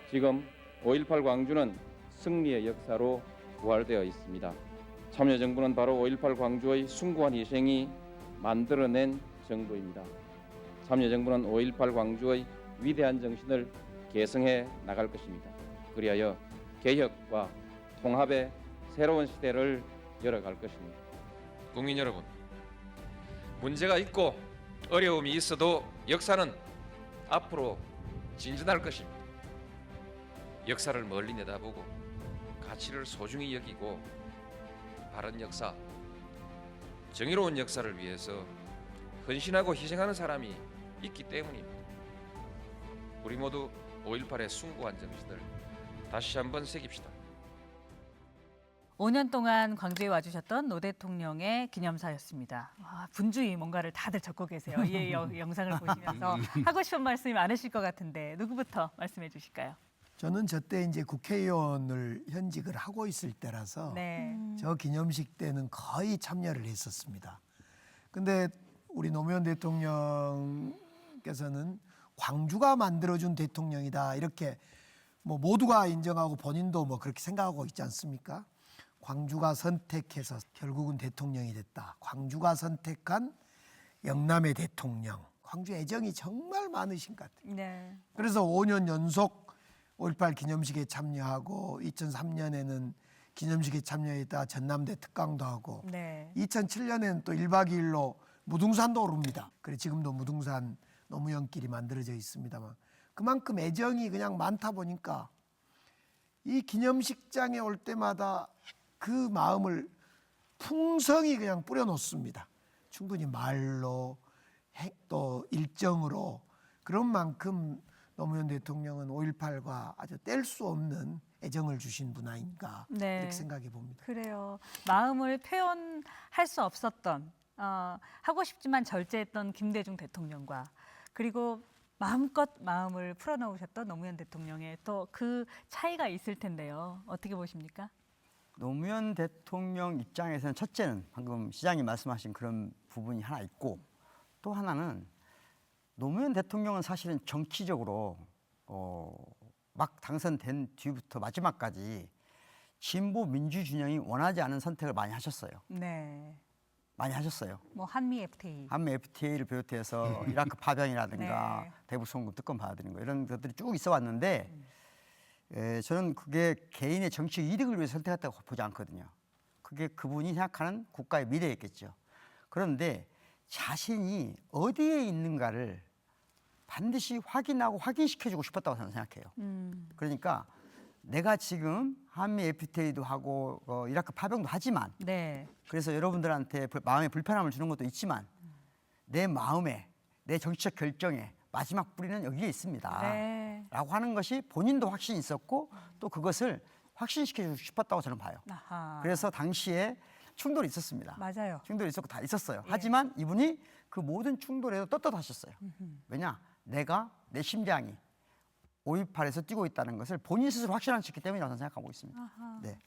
지금 5.18 광주는 승리의 역사로 부활되어 있습니다. 참여정부는 바로 5.18 광주의 숭고한 희생이 만들어낸 정부입니다. 참여정부는 5.18 광주의 위대한 정신을 계승해 나갈 것입니다. 그리하여 개혁과 통합의 새로운 시대를 열어갈 것입니다. 국민 여러분, 문제가 있고 어려움이 있어도 역사는 앞으로 진전할 것입니다. 역사를 멀리 내다보고 가치를 소중히 여기고 바른 역사, 정의로운 역사를 위해서 헌신하고 희생하는 사람이 있기 때문입니다. 우리 모두 5.18의 숭고한 정신을 다시 한번 새깁시다. 5년 동안 광주에 와주셨던 노 대통령의 기념사였습니다. 분주히 뭔가를 다들 적고 계세요. 이 영상을 보시면서 하고 싶은 말씀이 많으실 것 같은데 누구부터 말씀해 주실까요? 저는 저때 이제 국회의원을 현직을 하고 있을 때라서 네. 저 기념식 때는 거의 참여를 했었습니다. 근데 우리 노무현 대통령 대통령께서는 광주가 만들어준 대통령이다 이렇게 뭐 모두가 인정하고 본인도 뭐 그렇게 생각하고 있지 않습니까? 광주가 선택해서 결국은 대통령이 됐다. 광주가 선택한 영남의 대통령. 광주 애정이 정말 많으신 것 같아요. 네. 그래서 5년 연속 5.18 기념식에 참여하고 2003년에는 기념식에 참여했다 전남대 특강도 하고 네. 2007년에는 또 1박 2일로 무등산도 오릅니다. 그래 지금도 무등산 노무현길이 만들어져 있습니다만 그만큼 애정이 그냥 많다 보니까 이 기념식장에 올 때마다 그 마음을 풍성히 그냥 뿌려놓습니다. 충분히 말로 또 일정으로 그런 만큼 노무현 대통령은 5.18과 아주 뗄 수 없는 애정을 주신 분 아닌가 네. 이렇게 생각해 봅니다. 그래요. 마음을 표현할 수 없었던 하고 싶지만 절제했던 김대중 대통령과 그리고 마음껏 마음을 풀어놓으셨던 노무현 대통령의 또 그 차이가 있을 텐데요. 어떻게 보십니까? 노무현 대통령 입장에서는 첫째는 방금 시장님 말씀하신 그런 부분이 하나 있고 또 하나는 노무현 대통령은 사실은 정치적으로 막 당선된 뒤부터 마지막까지 진보 민주 진영이 원하지 않은 선택을 많이 하셨어요. 네. 많이 하셨어요. 뭐 한미 FTA. 한미 FTA를 비롯해서 이라크 파병이라든가 네. 대북 송금 특검 받아들이는 거 이런 것들이 쭉 있어 왔는데 저는 그게 개인의 정치 이득을 위해서 선택했다고 보지 않거든요. 그게 그분이 생각하는 국가의 미래였겠죠. 그런데 자신이 어디에 있는가를 반드시 확인하고 확인시켜주고 싶었다고 저는 생각해요. 그러니까 내가 지금 한미 FTA도 하고 이라크 파병도 하지만 네. 그래서 여러분들한테 마음의 불편함을 주는 것도 있지만 내 마음에 내 정치적 결정에 마지막 뿌리는 여기에 있습니다. 네. 라고 하는 것이 본인도 확신이 있었고 또 그것을 확신시켜주고 싶었다고 저는 봐요. 아하. 그래서 당시에 충돌이 있었습니다. 맞아요. 충돌이 있었고 다 있었어요. 예. 하지만 이분이 그 모든 충돌에도 떳떳하셨어요. 왜냐? 내가 내 심장이 5.18에서 뛰고 있다는 것을 본인 스스로 확신하셨기 때문이라고 저는 생각하고 있습니다. 아하. 네.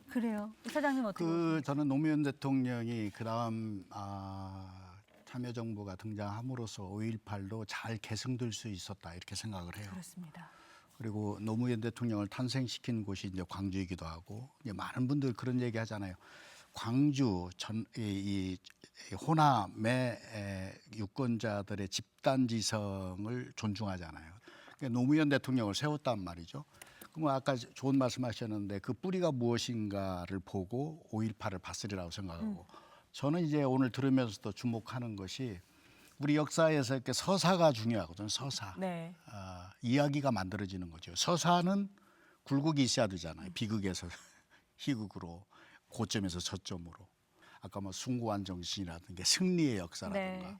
그래요. 사장님 어떻게 보십니까? 저는 노무현 대통령이 그다음 참여정부가 등장함으로써 5.18도 잘 계승될 수 있었다 이렇게 생각을 해요. 그렇습니다. 그리고 노무현 대통령을 탄생시킨 곳이 이제 광주이기도 하고 이제 많은 분들 그런 얘기 하잖아요. 광주 이 호남의 유권자들의 집단지성을 존중하잖아요. 그러니까 노무현 대통령을 세웠단 말이죠. 그럼 아까 좋은 말씀하셨는데 그 뿌리가 무엇인가를 보고 5.18을 봤으리라고 생각하고 저는 이제 오늘 들으면서도 주목하는 것이 우리 역사에서 이렇게 서사가 중요하거든요. 서사. 네. 이야기가 만들어지는 거죠. 서사는 굴곡이 있어야 되잖아요. 비극에서 희극으로 고점에서 저점으로. 아까 뭐 숭고한 정신이라든가 승리의 역사라든가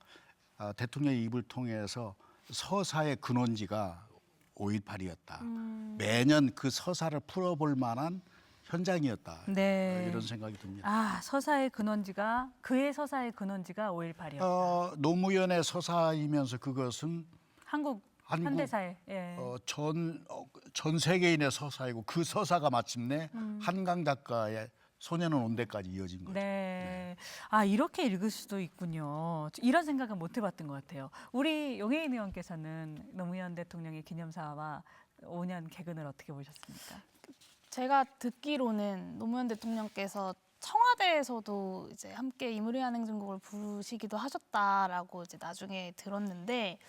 네. 대통령의 입을 통해서 서사의 근원지가 5.18이었다. 매년 그 서사를 풀어볼 만한 현장이었다. 네. 이런 생각이 듭니다. 아, 서사의 근원지가 그의 서사의 근원지가 5.18이었다. 노무현의 서사이면서 그것은 한국 현대사의 예. 전 세계인의 서사이고 그 서사가 마침내 한강 작가의 소년은 온대까지 이어진 거죠. 네. 아, 이렇게 읽을 수도 있군요. 이런 생각은 못 해봤던 것 같아요. 우리 용혜인 의원께서는 노무현 대통령의 기념사와 5년 개근을 어떻게 보셨습니까? 제가 듣기로는 노무현 대통령께서 청와대에서도 이제 함께 이무리한 행진곡을 부르시기도 하셨다라고 이제 나중에 들었는데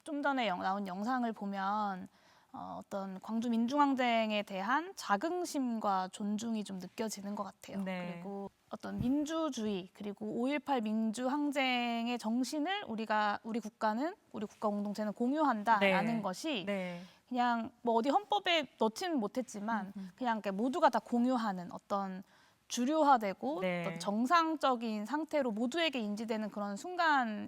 좀 전에 나온 영상을 보면 어떤 광주 민중항쟁에 대한 자긍심과 존중이 좀 느껴지는 것 같아요. 네. 그리고 어떤 민주주의 그리고 5.18 민주항쟁의 정신을 우리 국가는 우리 국가 공동체는 공유한다라는 네. 것이 네. 그냥 뭐 어디 헌법에 넣지는 못했지만 그냥 이렇게 모두가 다 공유하는 어떤 주류화되고 네. 어떤 정상적인 상태로 모두에게 인지되는 그런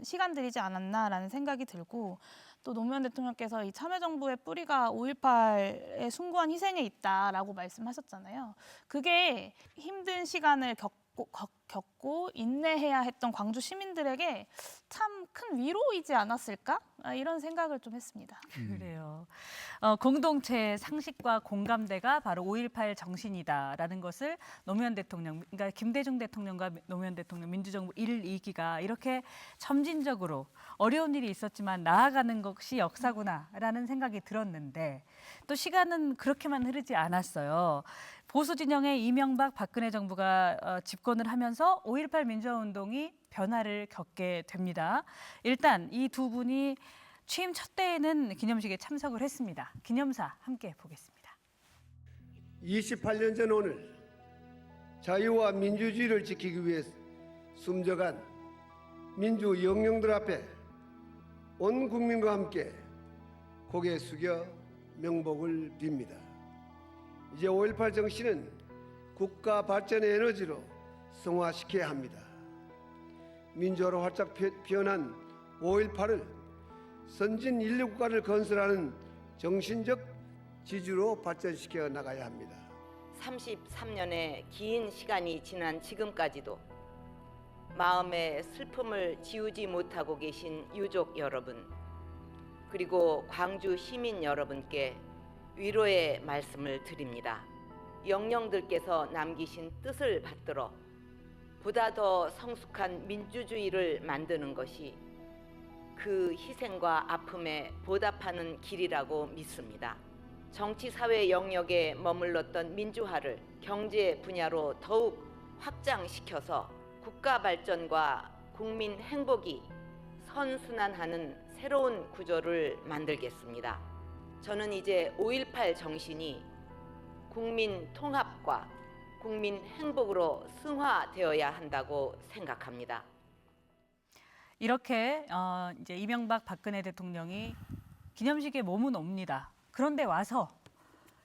시간들이지 않았나라는 생각이 들고 또 노무현 대통령께서 이 참여정부의 뿌리가 5.18의 숭고한 희생에 있다라고 말씀하셨잖아요. 그게 힘든 시간을 겪고 인내해야 했던 광주 시민들에게 참 큰 위로이지 않았을까? 이런 생각을 좀 했습니다. 그래요. 공동체의 상식과 공감대가 바로 5.18 정신이다라는 것을 노무현 대통령, 그러니까 김대중 대통령과 노무현 대통령 민주정부 1, 2기가 이렇게 점진적으로 어려운 일이 있었지만 나아가는 것이 역사구나라는 생각이 들었는데 또 시간은 그렇게만 흐르지 않았어요. 보수 진영의 이명박 박근혜 정부가 집권을 하면서 5.18 민주화운동이 변화를 겪게 됩니다. 일단 이 두 분이 취임 첫 때에는 기념식에 참석을 했습니다. 기념사 함께 보겠습니다. 28년 전 오늘 자유와 민주주의를 지키기 위해 숨져간 민주 영령들 앞에 온 국민과 함께 고개 숙여 명복을 빕니다. 이제 5.18 정신은 국가 발전의 에너지로 승화시켜야 합니다. 민주화로 활짝 피어난 5.18을 선진 인류 국가를 건설하는 정신적 지주로 발전시켜 나가야 합니다. 33년의 긴 시간이 지난 지금까지도 마음의 슬픔을 지우지 못하고 계신 유족 여러분, 그리고 광주 시민 여러분께 위로의 말씀을 드립니다. 영령들께서 남기신 뜻을 받들어 보다 더 성숙한 민주주의를 만드는 것이 그 희생과 아픔에 보답하는 길이라고 믿습니다. 정치 사회 영역에 머물렀던 민주화를 경제 분야로 더욱 확장시켜서 국가 발전과 국민 행복이 선순환하는 새로운 구조를 만들겠습니다. 저는 이제 5.18 정신이 국민 통합과 국민 행복으로 승화되어야 한다고 생각합니다. 이렇게 이제 이명박 박근혜 대통령이 기념식에 몸은 옵니다. 그런데 와서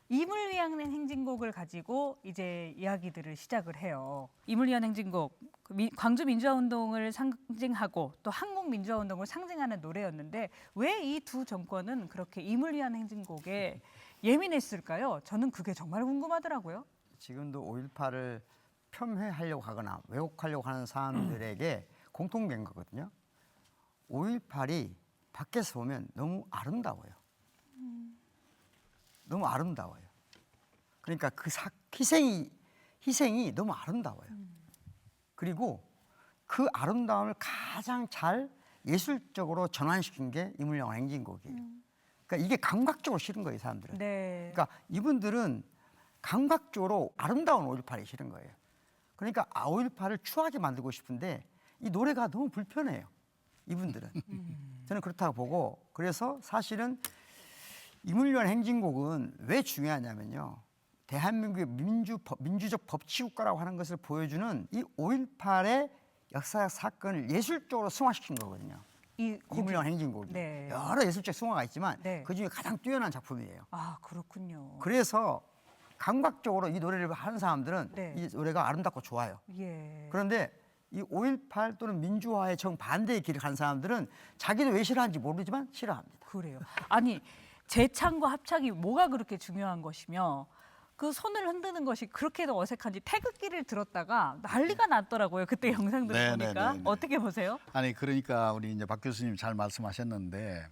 임을 위한 행진곡을 가지고 이제 이야기들을 시작을 해요. 임을 위한 행진곡, 광주 민주화운동을 상징하고 또 한국 민주화운동을 상징하는 노래였는데 왜 이 두 정권은 그렇게 임을 위한 행진곡에 예민했을까요? 저는 그게 정말 궁금하더라고요. 지금도 5.18을 폄훼하려고 하거나 왜곡하려고 하는 사람들에게 공통된 거거든요. 5.18이 밖에서 보면 너무 아름다워요. 너무 아름다워요. 그러니까 그 희생이 너무 아름다워요. 그리고 그 아름다움을 가장 잘 예술적으로 전환시킨 게 임을 위한 행진곡이에요. 그러니까 이게 감각적으로 싫은 거예요, 이 사람들은. 네. 그러니까 이분들은 감각적으로 아름다운 5.18이 싫은 거예요. 그러니까 5.18을 추하게 만들고 싶은데 이 노래가 너무 불편해요, 이분들은. 저는 그렇다고 보고, 그래서 사실은 임을 위한 행진곡은 왜 중요하냐면요, 대한민국의 민주적 법치국가라고 하는 것을 보여주는 이 5.18의 역사적 사건을 예술적으로 승화시킨 거거든요. 임을 위한 행진곡이. 네. 여러 예술적 승화가 있지만 네. 그중에 가장 뛰어난 작품이에요. 아, 그렇군요. 그래서 감각적으로 이 노래를 하는 사람들은 네. 이 노래가 아름답고 좋아요. 예. 그런데 이 5.18 또는 민주화의 정반대의 길을 간 사람들은 자기도 왜 싫어하는지 모르지만 싫어합니다. 그래요. 아니, 재창과 합창이 뭐가 그렇게 중요한 것이며 그 손을 흔드는 것이 그렇게도 어색한지 태극기를 들었다가 난리가 났더라고요. 그때 영상들 보니까. 어떻게 보세요? 아니 그러니까 우리 이제 박 교수님 잘 말씀하셨는데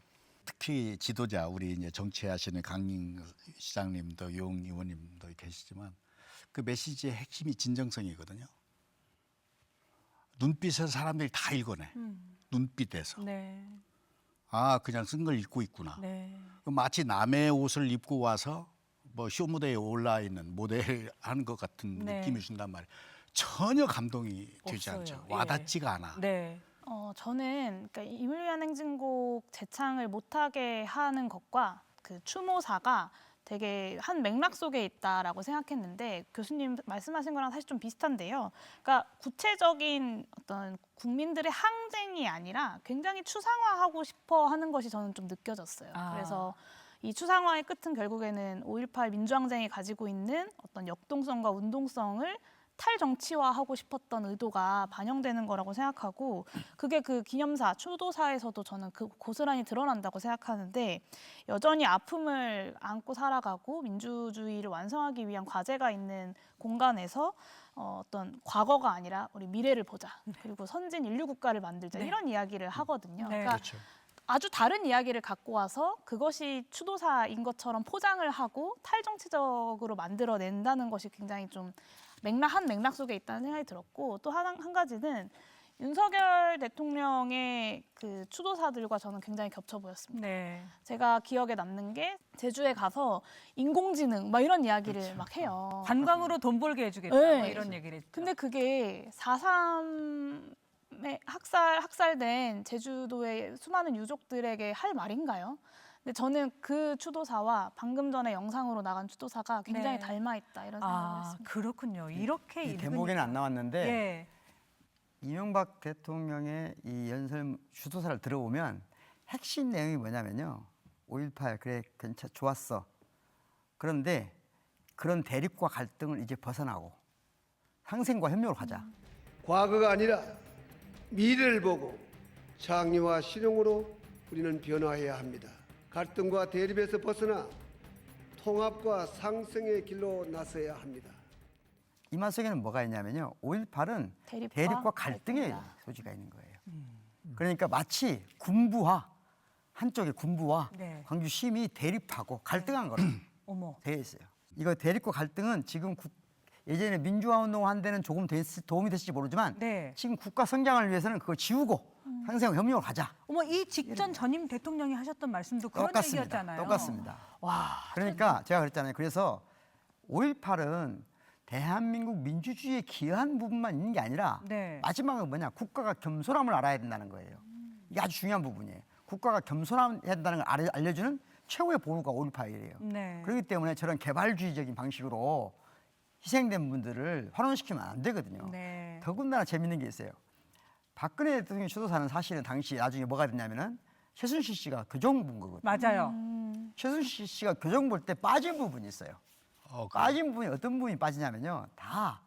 특히 지도자 우리 이제 정치하시는 강림 시장님도 용 의원님도 계시지만 그 메시지의 핵심이 진정성이거든요. 눈빛에서 사람들이 다 읽어내. 눈빛에서. 네. 아 그냥 쓴 걸 읽고 있구나. 네. 마치 남의 옷을 입고 와서 뭐 쇼무대에 올라 있는 모델 하는 것 같은 네. 느낌이 준단 말이에요. 전혀 감동이 되지 없어요. 않죠. 와닿지가 않아. 네. 저는 그러니까 임을 위한 행진곡 재창을 못하게 하는 것과 그 추모사가 되게 한 맥락 속에 있다라고 생각했는데 교수님 말씀하신 거랑 사실 좀 비슷한데요. 그러니까 구체적인 어떤 국민들의 항쟁이 아니라 굉장히 추상화하고 싶어 하는 것이 저는 좀 느껴졌어요. 아. 그래서 이 추상화의 끝은 결국에는 5.18 민주항쟁이 가지고 있는 어떤 역동성과 운동성을 탈정치화하고 싶었던 의도가 반영되는 거라고 생각하고 그게 그 기념사, 추도사에서도 저는 그 고스란히 드러난다고 생각하는데 여전히 아픔을 안고 살아가고 민주주의를 완성하기 위한 과제가 있는 공간에서 어떤 과거가 아니라 우리 미래를 보자. 그리고 선진 인류 국가를 만들자. 네. 이런 이야기를 하거든요. 네. 그러니까 아주 다른 이야기를 갖고 와서 그것이 추도사인 것처럼 포장을 하고 탈정치적으로 만들어낸다는 것이 굉장히 좀 한 맥락 속에 있다는 생각이 들었고 또 한 가지는 윤석열 대통령의 그 추도사들과 저는 굉장히 겹쳐 보였습니다. 네. 제가 기억에 남는 게 제주에 가서 인공지능 막 이런 이야기를 막 해요. 관광으로 돈 벌게 해주겠다 네. 뭐 이런 얘기를 했죠. 근데 그게 4.3에 학살된 제주도의 수많은 유족들에게 할 말인가요? 근데 저는 그 추도사와 방금 전에 영상으로 나간 추도사가 굉장히 네. 닮아 있다 이런 생각을 아, 했습니다. 그렇군요. 이렇게 이 읽으니까. 대목에는 안 나왔는데 예. 이명박 대통령의 이 연설 주도사를 들어보면 핵심 내용이 뭐냐면요. 5.18 그래 좋았어. 그런데 그런 대립과 갈등을 이제 벗어나고 상생과 협력을 하자. 과거가 아니라 미래를 보고 창의와 실용으로 우리는 변화해야 합니다. 갈등과 대립에서 벗어나 통합과 상생의 길로 나서야 합니다. 이 말 속에는 뭐가 있냐면요. 5.18은 대립과 갈등의 소지가 있는 거예요. 그러니까 마치 군부와 한쪽의 군부와 네. 광주시민이 대립하고 갈등한 거로 어머. 되어 있어요. 이거 대립과 갈등은 지금 예전에 민주화 운동을 한 데는 조금 도움이 됐을지 모르지만 네. 지금 국가 성장을 위해서는 그거 지우고 상생과 협력을 하자. 어머, 이 직전 전임 대통령이 하셨던 말씀도 그런 똑같습니다. 얘기였잖아요. 똑같습니다. 와. 그러니까 제가 그랬잖아요. 그래서 5.18은 대한민국 민주주의에 기여한 부분만 있는 게 아니라 네. 마지막은 뭐냐? 국가가 겸손함을 알아야 된다는 거예요. 이게 아주 중요한 부분이에요. 국가가 겸손해야 된다는 걸 알려주는 최고의 보루가 5.18이에요. 네. 그렇기 때문에 저런 개발주의적인 방식으로 희생된 분들을 환원시키면 안 되거든요. 네. 더군다나 재밌는 게 있어요. 박근혜 대통령 추도사는 사실은 당시 나중에 뭐가 됐냐면은 최순실 씨가 교정 본 거거든요. 맞아요. 최순실 씨가 교정 볼 때 빠진 부분이 있어요. 빠진 부분이 어떤 부분이 빠지냐면요. 다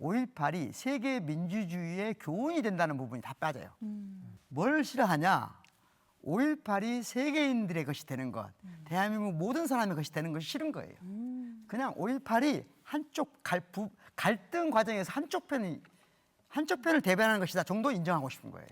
5.18이 세계 민주주의의 교훈이 된다는 부분이 다 빠져요. 뭘 싫어하냐? 5.18이 세계인들의 것이 되는 것, 대한민국 모든 사람의 것이 되는 것이 싫은 거예요. 그냥 5.18이 한쪽 갈등 과정에서 한쪽 편을 대변하는 것이다 정도 인정하고 싶은 거예요.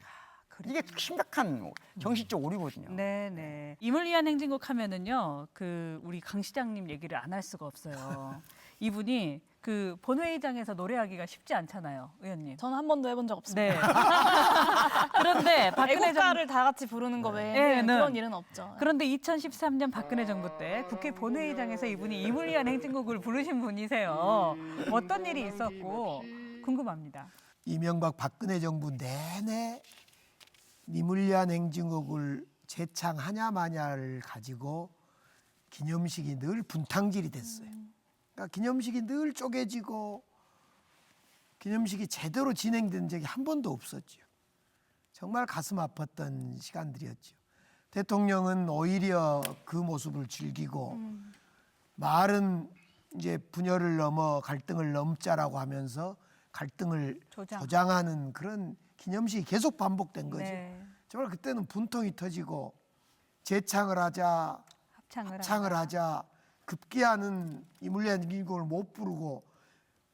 이게 심각한 정신적 오류거든요. 네네. 임을 위한 행진곡 하면은요, 그 우리 강 시장님 얘기를 안 할 수가 없어요. 이분이 그 본회의장에서 노래하기가 쉽지 않잖아요, 의원님. 저는 한 번도 해본 적 없습니다. 네. 그런데 박근혜 애국가를 다 같이 부르는 거 외에는 네, 그런 일은 없죠. 그런데 2013년 박근혜 정부 때 국회 본회의장에서 이분이 임을 위한 행진곡을 부르신 분이세요. 어떤 일이 있었고 궁금합니다. 이명박 박근혜 정부 내내 임을 위한 행진곡을 재창하냐 마냐를 가지고 기념식이 늘 분탕질이 됐어요. 그러니까 기념식이 늘 쪼개지고 기념식이 제대로 진행된 적이 한 번도 없었죠. 정말 가슴 아팠던 시간들이었죠. 대통령은 오히려 그 모습을 즐기고 말은 이제 분열을 넘어 갈등을 넘자라고 하면서 갈등을 조장하는 그런 기념식이 계속 반복된 거죠. 네. 정말 그때는 분통이 터지고 재창을 하자, 합창을 하자, 급기야는 임을 위한 행진곡을 못 부르고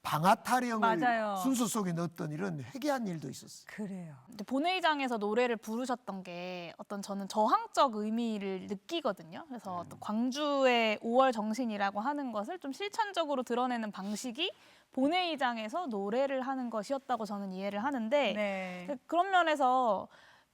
방아 타령을 맞아요. 순서 속에 넣었던 이런 회개한 일도 있었어요. 그래요. 근데 본회의장에서 노래를 부르셨던 게 어떤 저는 저항적 의미를 느끼거든요. 그래서 어떤 광주의 5월 정신이라고 하는 것을 좀 실천적으로 드러내는 방식이 본회의장에서 노래를 하는 것이었다고 저는 이해를 하는데 네. 그런 면에서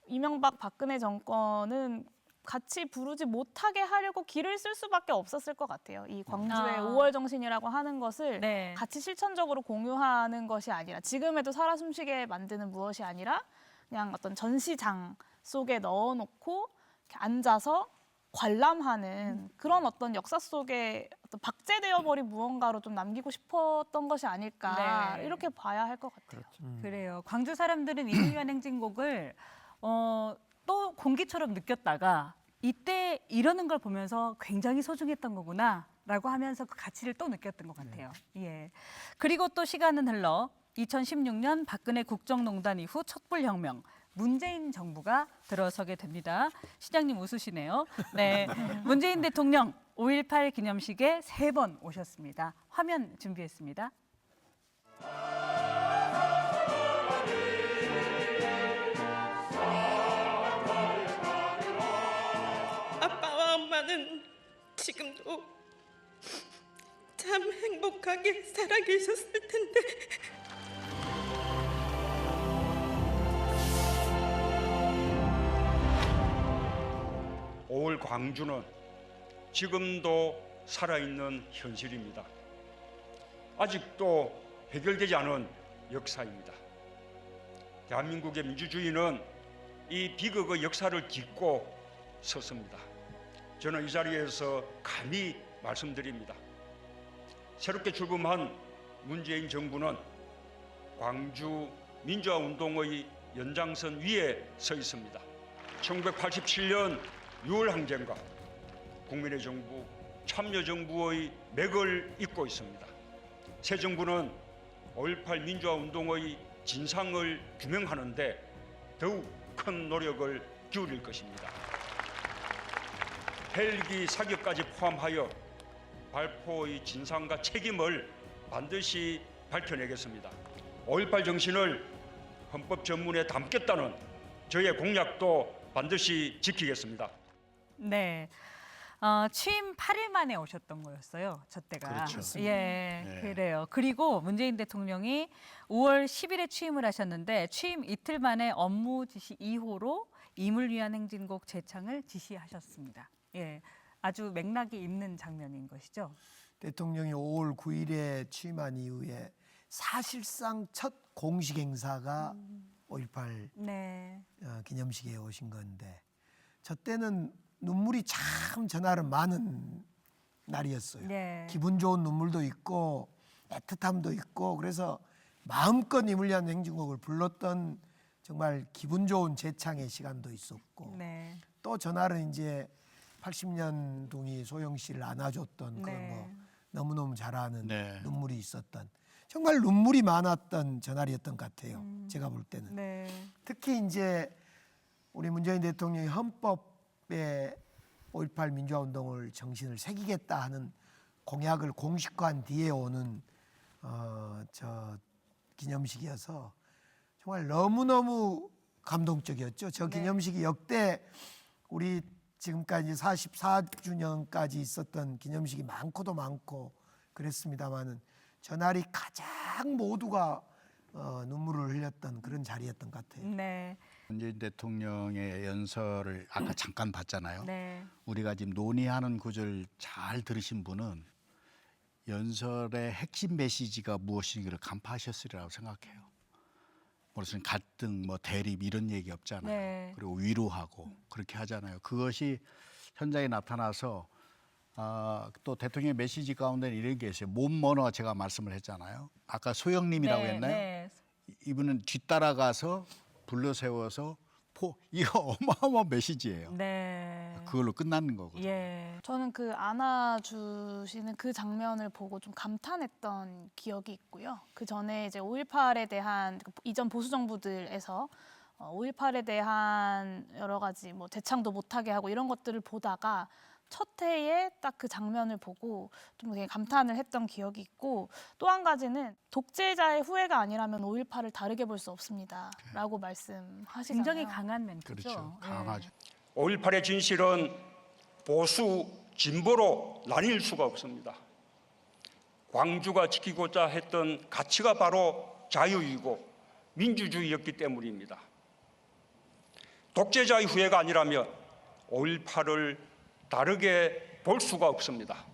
이명박 박근혜 정권은 같이 부르지 못하게 하려고 길을 쓸 수밖에 없었을 것 같아요. 이 광주의 5월 정신이라고 하는 것을 네. 같이 실천적으로 공유하는 것이 아니라 지금에도 살아 숨쉬게 만드는 무엇이 아니라 그냥 어떤 전시장 속에 넣어놓고 이렇게 앉아서 관람하는 그런 어떤 역사 속에 어떤 박제되어 버린 무언가로 좀 남기고 싶었던 것이 아닐까 네. 이렇게 봐야 할 것 같아요. 그래요. 광주 사람들은 임을 위한 행진곡을 또 공기처럼 느꼈다가 이때 이러는 걸 보면서 굉장히 소중했던 거구나라고 하면서 그 가치를 또 느꼈던 것 같아요. 예. 그리고 또 시간은 흘러 2016년 박근혜 국정농단 이후 촛불혁명, 문재인 정부가 들어서게 됩니다. 시장님 웃으시네요. 네, 문재인 대통령 5.18 기념식에 3번 오셨습니다. 화면 준비했습니다. 아빠와 엄마는 지금도 참 행복하게 살아계셨을 텐데 올 광주는 지금도 살아있는 현실입니다. 아직도 해결되지 않은 역사입니다. 대한민국의 민주주의는 이 비극의 역사를 딛고 섰습니다. 저는 이 자리에서 감히 말씀드립니다. 새롭게 출범한 문재인 정부는 광주 민주화 운동의 연장선 위에 서 있습니다. 1987년 6월 항쟁과 국민의 정부, 참여정부의 맥을 잇고 있습니다. 새 정부는 5.18 민주화 운동의 진상을 규명하는 데 더욱 큰 노력을 기울일 것입니다. 헬기 사격까지 포함하여 발포의 진상과 책임을 반드시 밝혀내겠습니다. 5.18 정신을 헌법 전문에 담겠다는 저의 공약도 반드시 지키겠습니다. 네. 취임 8일 만에 오셨던 거였어요. 저 때가. 그렇죠. 예, 네. 그래요. 그리고 문재인 대통령이 5월 10일에 취임을 하셨는데 취임 이틀 만에 업무 지시 2호로 임을 위한 행진곡 제창을 지시하셨습니다. 예, 아주 맥락이 있는 장면인 것이죠. 대통령이 5월 9일에 취임한 이후에 사실상 첫 공식 행사가 5.18 네. 기념식에 오신 건데 저 때는 눈물이 참 전날은 많은 날이었어요. 네. 기분 좋은 눈물도 있고 애틋함도 있고 그래서 마음껏 임을 위한 행진곡을 불렀던 정말 기분 좋은 재창의 시간도 있었고 네. 또 전날은 이제 80년둥이 소영 씨를 안아줬던 그 네. 뭐 너무너무 잘하는 네. 눈물이 있었던 정말 눈물이 많았던 전날이었던 것 같아요. 제가 볼 때는. 네. 특히 이제 우리 문재인 대통령이 헌법에 5.18 민주화운동을 정신을 새기겠다 하는 공약을 공식화한 뒤에 오는 저 기념식이어서 정말 너무너무 감동적이었죠. 저 기념식이 역대 우리 지금까지 44주년까지 있었던 기념식이 많고도 많고 그랬습니다마는 저날이 가장 모두가 눈물을 흘렸던 그런 자리였던 것 같아요. 네. 문재인 대통령의 연설을 아까 잠깐 봤잖아요. 네. 우리가 지금 논의하는 구절 잘 들으신 분은 연설의 핵심 메시지가 무엇인지를 간파하셨으리라고 생각해요. 무슨 갈등, 뭐 대립 이런 얘기 없잖아요. 네. 그리고 위로하고 그렇게 하잖아요. 그것이 현장에 나타나서 또 대통령의 메시지 가운데는 이런 게 있어요. 몸 먼어 제가 말씀을 했잖아요. 아까 소영님이라고 네, 했나요? 네. 이분은 뒤따라가서 불러 세워서 이거 어마어마한 메시지예요. 네. 그걸로 끝나는 거거든요. 예. 저는 그 안아주시는 그 장면을 보고 좀 감탄했던 기억이 있고요. 그 전에 이제 5.18에 대한 이전 보수 정부들에서 5.18에 대한 여러 가지 뭐 재창도 못하게 하고 이런 것들을 보다가 첫 해에 딱 그 장면을 보고 좀 되게 감탄을 했던 기억이 있고 또 한 가지는 독재자의 후회가 아니라면 5.18을 다르게 볼 수 없습니다라고 말씀하시잖아요. 굉장히 강한 멘트죠. 그렇죠. 예. 강하죠. 5.18의 진실은 보수, 진보로 나뉠 수가 없습니다. 광주가 지키고자 했던 가치가 바로 자유이고 민주주의였기 때문입니다. 독재자의 후회가 아니라면 5.18을 다르게 볼 수가 없습니다.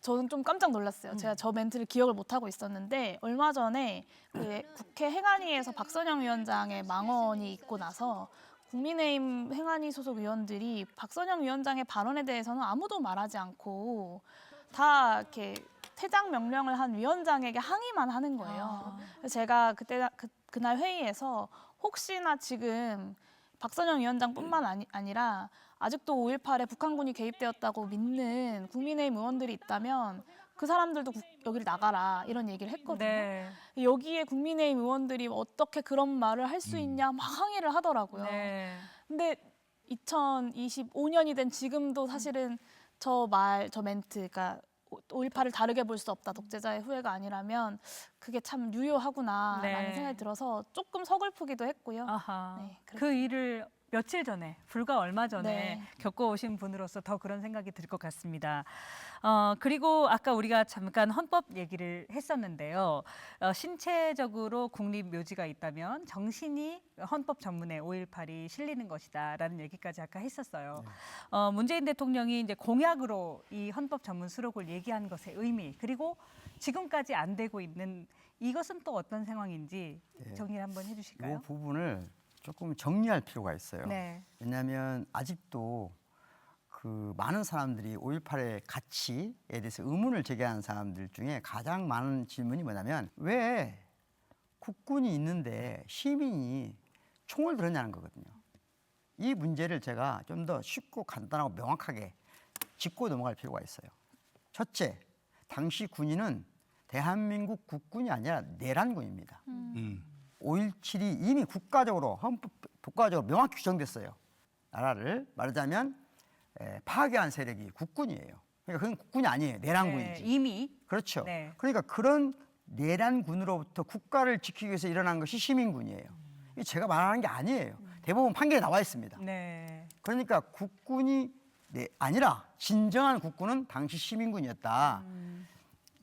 저는 좀 깜짝 놀랐어요. 제가 저 멘트를 기억을 못하고 있었는데 얼마 전에 그 국회 행안위에서 박선영 위원장의 망언이 있고 나서 국민의힘 행안위 소속 의원들이 박선영 위원장의 발언에 대해서는 아무도 말하지 않고 다 이렇게 퇴장 명령을 한 위원장에게 항의만 하는 거예요. 그래서 제가 그날 회의에서 혹시나 지금 박선영 위원장뿐만 아니라 아직도 5.18에 북한군이 개입되었다고 믿는 국민의힘 의원들이 있다면 그 사람들도 여기를 나가라 이런 얘기를 했거든요. 네. 여기에 국민의힘 의원들이 어떻게 그런 말을 할 수 있냐 막 항의를 하더라고요. 네. 근데 2025년이 된 지금도 사실은 저 멘트, 그러니까 5.18을 다르게 볼 수 없다, 독재자의 후회가 아니라면 그게 참 유효하구나라는 네. 생각이 들어서 조금 서글프기도 했고요. 아하. 네, 그 일을 며칠 전에, 불과 얼마 전에 네. 겪어오신 분으로서 더 그런 생각이 들 것 같습니다. 그리고 아까 우리가 잠깐 헌법 얘기를 했었는데요. 신체적으로 국립묘지가 있다면 정신이 헌법 전문에 5.18이 실리는 것이다라는 얘기까지 아까 했었어요. 문재인 대통령이 이제 공약으로 이 헌법 전문 수록을 얘기한 것의 의미, 그리고 지금까지 안 되고 있는 이것은 또 어떤 상황인지 정리를 한번 해주실까요? 이 부분을 조금 정리할 필요가 있어요. 네. 왜냐하면 아직도 그 많은 사람들이 5.18의 가치에 대해서 의문을 제기하는 사람들 중에 가장 많은 질문이 뭐냐면 왜 국군이 있는데 시민이 총을 들었냐는 거거든요. 이 문제를 제가 좀 더 쉽고 간단하고 명확하게 짚고 넘어갈 필요가 있어요. 첫째, 당시 군인은 대한민국 국군이 아니라 내란군입니다. 5.17이 이미 국가적으로 명확히 규정됐어요. 나라를 말하자면 파괴한 세력이 국군이에요. 그러니까 그건 국군이 아니에요. 내란군이지. 네, 이미. 그렇죠. 네. 그러니까 그런 내란군으로부터 국가를 지키기 위해서 일어난 것이 시민군이에요. 이게 제가 말하는 게 아니에요. 대부분 판결에 나와 있습니다. 네. 그러니까 국군이 아니라 진정한 국군은 당시 시민군이었다.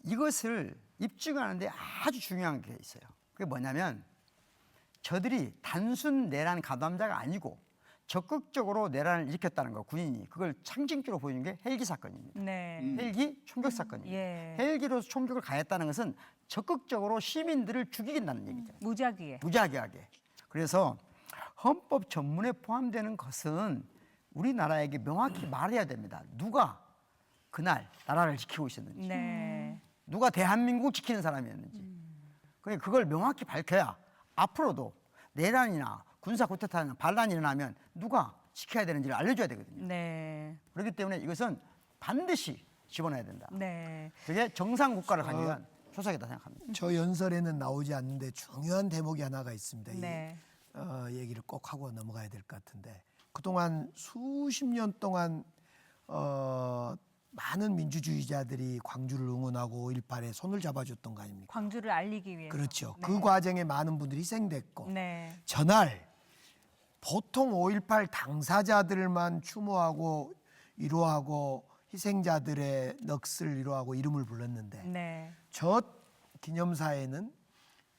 이것을 입증하는데 아주 중요한 게 있어요. 그게 뭐냐면 저들이 단순 내란 가담자가 아니고 적극적으로 내란을 일으켰다는 거, 군인이 그걸 상징적으로 보여준 게 헬기 사건입니다. 네. 헬기 총격 사건입니다. 예. 헬기로 총격을 가했다는 것은 적극적으로 시민들을 죽이겠다는 얘기죠. 무작위에. 무작위하게. 그래서 헌법 전문에 포함되는 것은 우리나라에게 명확히 말해야 됩니다. 누가 그날 나라를 지키고 있었는지, 네. 누가 대한민국을 지키는 사람이었는지. 그러니까 그걸 명확히 밝혀야 앞으로도 내란이나 군사 쿠데타나 반란이 일어나면 누가 지켜야 되는지를 알려줘야 되거든요. 네. 그렇기 때문에 이것은 반드시 집어넣어야 된다. 네. 그게 정상 국가를 가기 위한 초석이다 생각합니다. 저 연설에는 나오지 않는데 중요한 대목이 하나가 있습니다. 네. 이 얘기를 꼭 하고 넘어가야 될 것 같은데 그동안 수십 년 동안 많은 민주주의자들이 광주를 응원하고 5.18에 손을 잡아줬던 거 아닙니까? 광주를 알리기 위해서. 그렇죠. 네. 그 과정에 많은 분들이 희생됐고 네. 전날 보통 5.18 당사자들만 추모하고 위로하고 희생자들의 넋을 위로하고 이름을 불렀는데 네. 저 기념사에는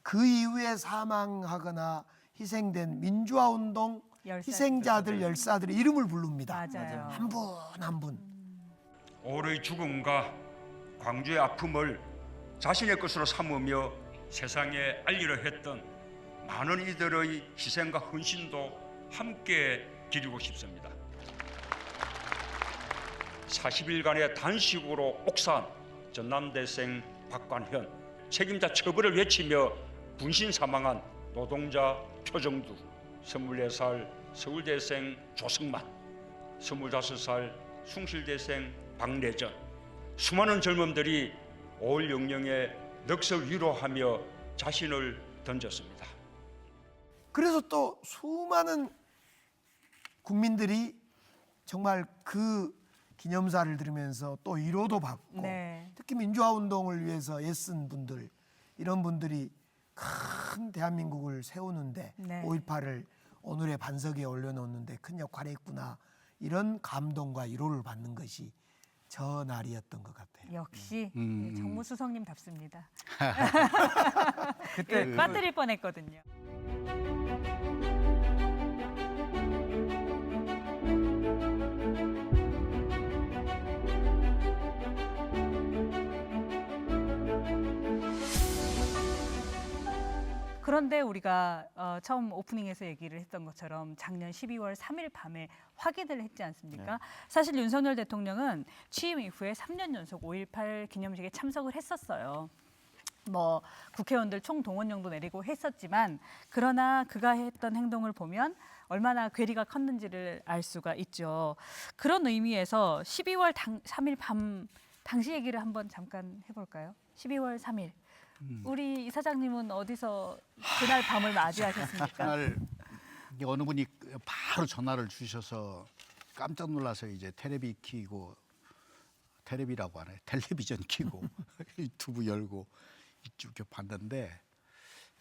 그 이후에 사망하거나 희생된 민주화운동 희생자들 열사들의 이름을 부릅니다. 맞아요. 한 분 한 분. 올의 죽음과 광주의 아픔을 자신의 것으로 삼으며 세상에 알리려 했던 많은 이들의 희생과 헌신도 함께 기리고 싶습니다. 40일간의 단식으로 옥사한 전남대생 박관현, 책임자 처벌을 외치며 분신 사망한 노동자 표정두, 24살 서울대생 조승만, 25살 숭실대생 박래전, 수많은 젊음들이 5.18 영령의 넋을 위로하며 자신을 던졌습니다. 그래서 또 수많은 국민들이 정말 그 기념사를 들으면서 또 위로도 받고 네. 특히 민주화운동을 위해서 애쓴 분들 이런 분들이 큰 대한민국을 세우는데 네. 5.18을 오늘의 반석에 올려놓는데 큰 역할을 했구나 이런 감동과 위로를 받는 것이 저 날이었던 것 같아요. 역시 정무수석님답습니다. 그때 빠뜨릴 뻔했거든요. 그런데 우리가 처음 오프닝에서 얘기를 했던 것처럼 작년 12월 3일 밤에 확인을 했지 않습니까? 네. 사실 윤석열 대통령은 취임 이후에 3년 연속 5.18 기념식에 참석을 했었어요. 뭐 국회의원들 총동원령도 내리고 했었지만 그러나 그가 했던 행동을 보면 얼마나 괴리가 컸는지를 알 수가 있죠. 그런 의미에서 12월 3일 밤 당시 얘기를 한번 잠깐 해볼까요? 12월 3일. 우리 이사장님은 어디서 그날 밤을 맞이하셨습니까? 그날 어느 분이 바로 전화를 주셔서 깜짝 놀라서 이제 텔레비라고 하네. 텔레비전 켜고 유튜브 열고 쭉 봤는데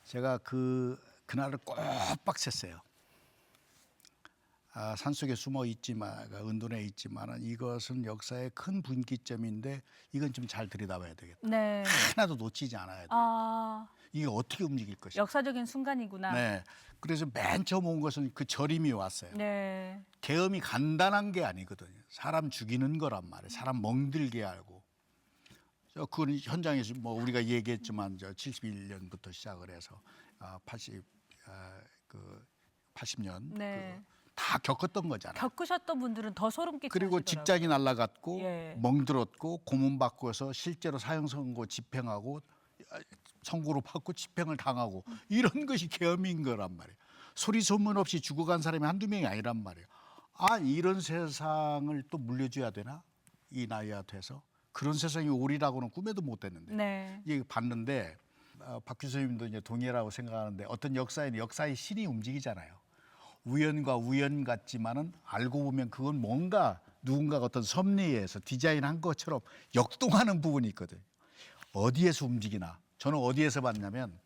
제가 그날을 꼭 빡셌어요. 산속에 숨어 있지만 은둔해 있지만은 이것은 역사의 큰 분기점인데 이건 좀 잘 들여다봐야 되겠다. 네. 하나도 놓치지 않아야 돼. 이게 어떻게 움직일 것이냐. 역사적인 순간이구나. 네. 그래서 맨 처음 온 것은 그 절임이 왔어요. 네. 계엄이 간단한 게 아니거든요. 사람 죽이는 거란 말이에요. 사람 멍들게 하고. 그 현장에서 뭐 우리가 얘기했지만 71년부터 시작을 해서 80년 네. 다 겪었던 거잖아요. 겪으셨던 분들은 더 소름 끼치시더라고요. 그리고 직장이 날아갔고 예. 멍들었고 고문 받고서 실제로 사형 선고 집행하고 선고로 받고 집행을 당하고 이런 것이 계엄인 거란 말이에요. 소리 소문 없이 죽어간 사람이 한두 명이 아니란 말이에요. 이런 세상을 또 물려줘야 되나? 이 나이가 돼서 그런 세상이 오리라고는 꿈에도 못 했는데 네. 이게 봤는데 박 교수님도 이제 동의라고 생각하는데 어떤 역사에는 역사의 신이 움직이잖아요. 우연과 우연 같지만은 알고 보면 그건 뭔가 누군가가 어떤 섭리에서 디자인한 것처럼 역동하는 부분이 있거든요. 어디에서 움직이나? 저는 어디에서 봤냐면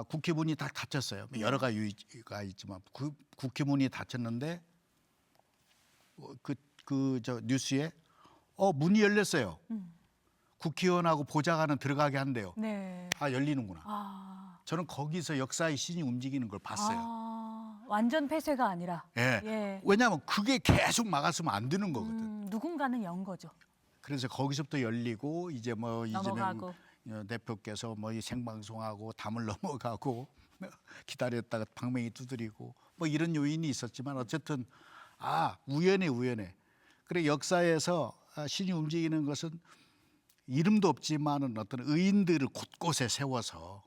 국회문이 다 닫혔어요. 여러 가지가 있지만 국회문이 닫혔는데 저 뉴스에 문이 열렸어요. 국회의원하고 보좌관은 들어가게 한대요. 네. 열리는구나. 저는 거기서 역사의 신이 움직이는 걸 봤어요. 완전 폐쇄가 아니라. 예. 예. 왜냐하면 그게 계속 막았으면 안 되는 거거든. 누군가는 연 거죠. 그래서 거기서부터 열리고 이제 뭐 넘어가고. 이재명 대표께서 뭐 이 생방송하고 담을 넘어가고 기다렸다가 방맹이 두드리고 뭐 이런 요인이 있었지만 어쨌든 우연해. 그래 역사에서 신이 움직이는 것은 이름도 없지만은 어떤 의인들을 곳곳에 세워서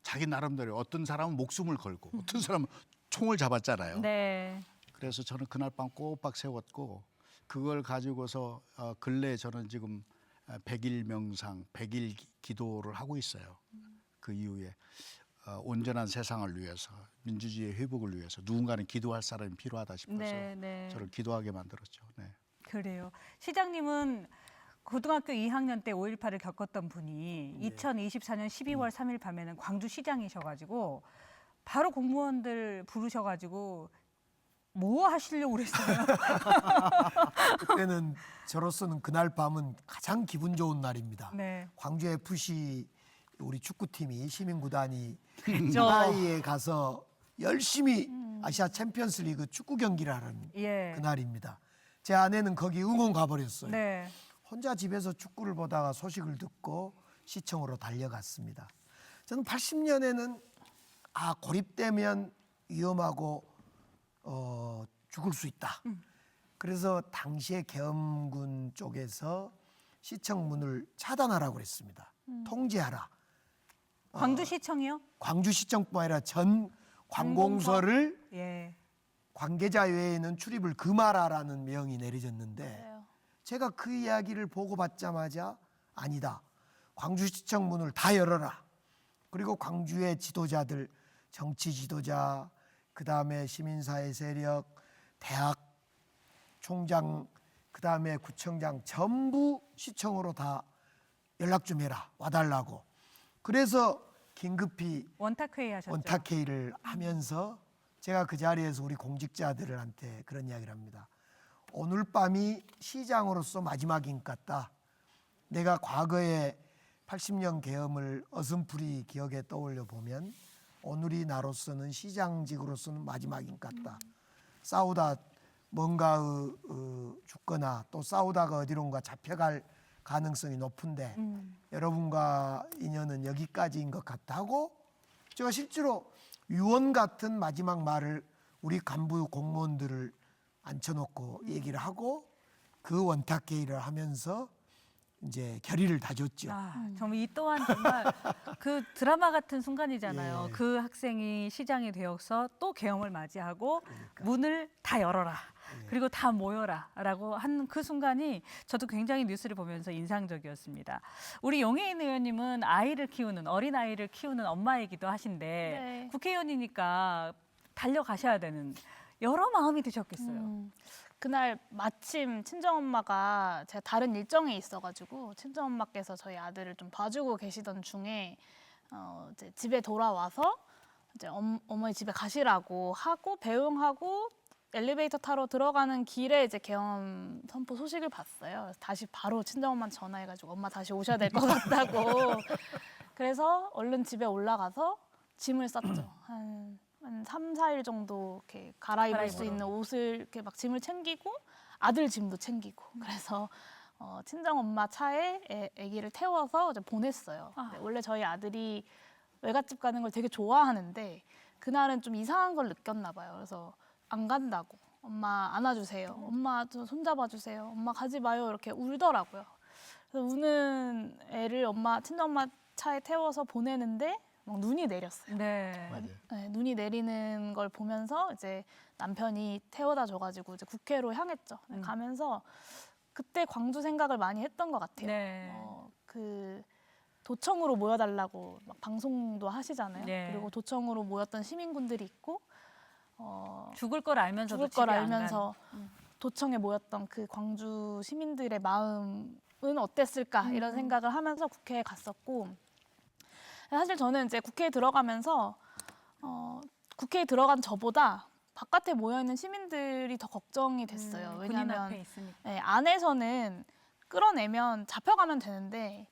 자기 나름대로 어떤 사람은 목숨을 걸고 어떤 사람은 총을 잡았잖아요. 네. 그래서 저는 그날 밤 꼬박 세웠고 그걸 가지고서 근래에 저는 지금 100일 명상, 100일 기도를 하고 있어요. 그 이후에 온전한 세상을 위해서, 민주주의의 회복을 위해서 누군가는 기도할 사람이 필요하다 싶어서 네. 저를 기도하게 만들었죠. 네. 그래요. 시장님은 고등학교 2학년 때 5.18을 겪었던 분이 2024년 12월 3일 밤에는 광주시장이셔가지고 바로 공무원들 부르셔가지고 뭐 하시려고 그랬어요? 그때는 저로서는 그날 밤은 가장 기분 좋은 날입니다. 네. 광주 FC 우리 축구팀이 시민구단이 그렇죠. 하와이에 가서 열심히 아시아 챔피언스리그 축구 경기를 하는 예. 그날입니다. 제 아내는 거기 응원 가버렸어요. 네. 혼자 집에서 축구를 보다가 소식을 듣고 시청으로 달려갔습니다. 저는 80년에는 고립되면 위험하고 죽을 수 있다. 그래서 당시에 계엄군 쪽에서 시청 문을 차단하라고 그랬습니다. 통제하라. 광주시청이요? 광주시청뿐 아니라 전 관공서를 예. 관계자 외에는 출입을 금하라라는 명이 내려졌는데 맞아요. 제가 그 이야기를 보고 받자마자 아니다. 광주시청 문을 다 열어라. 그리고 광주의 지도자들, 정치 지도자, 그다음에 시민사회 세력, 대학 총장, 그다음에 구청장 전부 시청으로 다 연락 좀 해라. 와달라고. 그래서 긴급히 원탁회의 하셨죠? 원탁회의를 하면서 제가 그 자리에서 우리 공직자들한테 그런 이야기를 합니다. 오늘 밤이 시장으로서 마지막인 것 같다. 내가 과거에 80년 계엄을 어슴푸리 기억에 떠올려 보면 오늘이 나로서는 시장직으로서는 마지막인 것 같다. 싸우다 뭔가 죽거나 또 싸우다가 어디론가 잡혀갈 가능성이 높은데 여러분과 인연은 여기까지인 것 같다고 제가 실제로 유언 같은 마지막 말을 우리 간부 공무원들을 앉혀놓고 얘기를 하고 그 원탁회의를 하면서 이제 결의를 다졌죠. 정말 이 또한 정말 그 드라마 같은 순간이잖아요. 예. 그 학생이 시장이 되어서 또 계엄을 맞이하고 문을 다 열어라. 그리고 다 모여라라고 한 그 순간이 저도 굉장히 뉴스를 보면서 인상적이었습니다. 우리 용혜인 의원님은 아이를 키우는 어린 아이를 키우는 엄마이기도 하신데 네. 국회의원이니까 달려가셔야 되는 여러 마음이 드셨겠어요. 그날 마침 친정엄마가 제가 다른 일정에 있어가지고 친정엄마께서 저희 아들을 좀 봐주고 계시던 중에 이제 집에 돌아와서 이제 어머니 집에 가시라고 하고 배웅하고 엘리베이터 타러 들어가는 길에 이제 계엄 선포 소식을 봤어요. 그래서 다시 바로 친정엄마한테 전화해가지고 엄마 다시 오셔야 될 것 같다고. 그래서 얼른 집에 올라가서 짐을 쌌죠. 한 3, 4일 정도 이렇게 갈아입을 수 있는 옷을 이렇게 막 짐을 챙기고 아들 짐도 챙기고 그래서 친정 엄마 차에 아기를 태워서 이제 보냈어요. 네, 원래 저희 아들이 외갓집 가는 걸 되게 좋아하는데 그날은 좀 이상한 걸 느꼈나 봐요. 그래서 안 간다고. 엄마 안아주세요. 엄마 저 손잡아 주세요. 엄마 가지 마요. 이렇게 울더라고요. 그래서 우는 애를 친정엄마 차에 태워서 보내는데 막 눈이 내렸어요. 네. 네, 눈이 내리는 걸 보면서 이제 남편이 태워다 줘가지고 이제 국회로 향했죠. 가면서 그때 광주 생각을 많이 했던 것 같아요. 네. 그 도청으로 모여달라고 막 방송도 하시잖아요. 네. 그리고 도청으로 모였던 시민군들이 있고 죽을 걸 알면서도 죽을 걸 집에 안 알면서 도청에 모였던 그 광주 시민들의 마음은 어땠을까 이런 생각을 하면서 국회에 갔었고 사실 저는 이제 국회에 들어가면서 국회에 들어간 저보다 바깥에 모여 있는 시민들이 더 걱정이 됐어요. 군인 앞에 왜냐하면 있으니까. 네, 안에서는 끌어내면 잡혀가면 되는데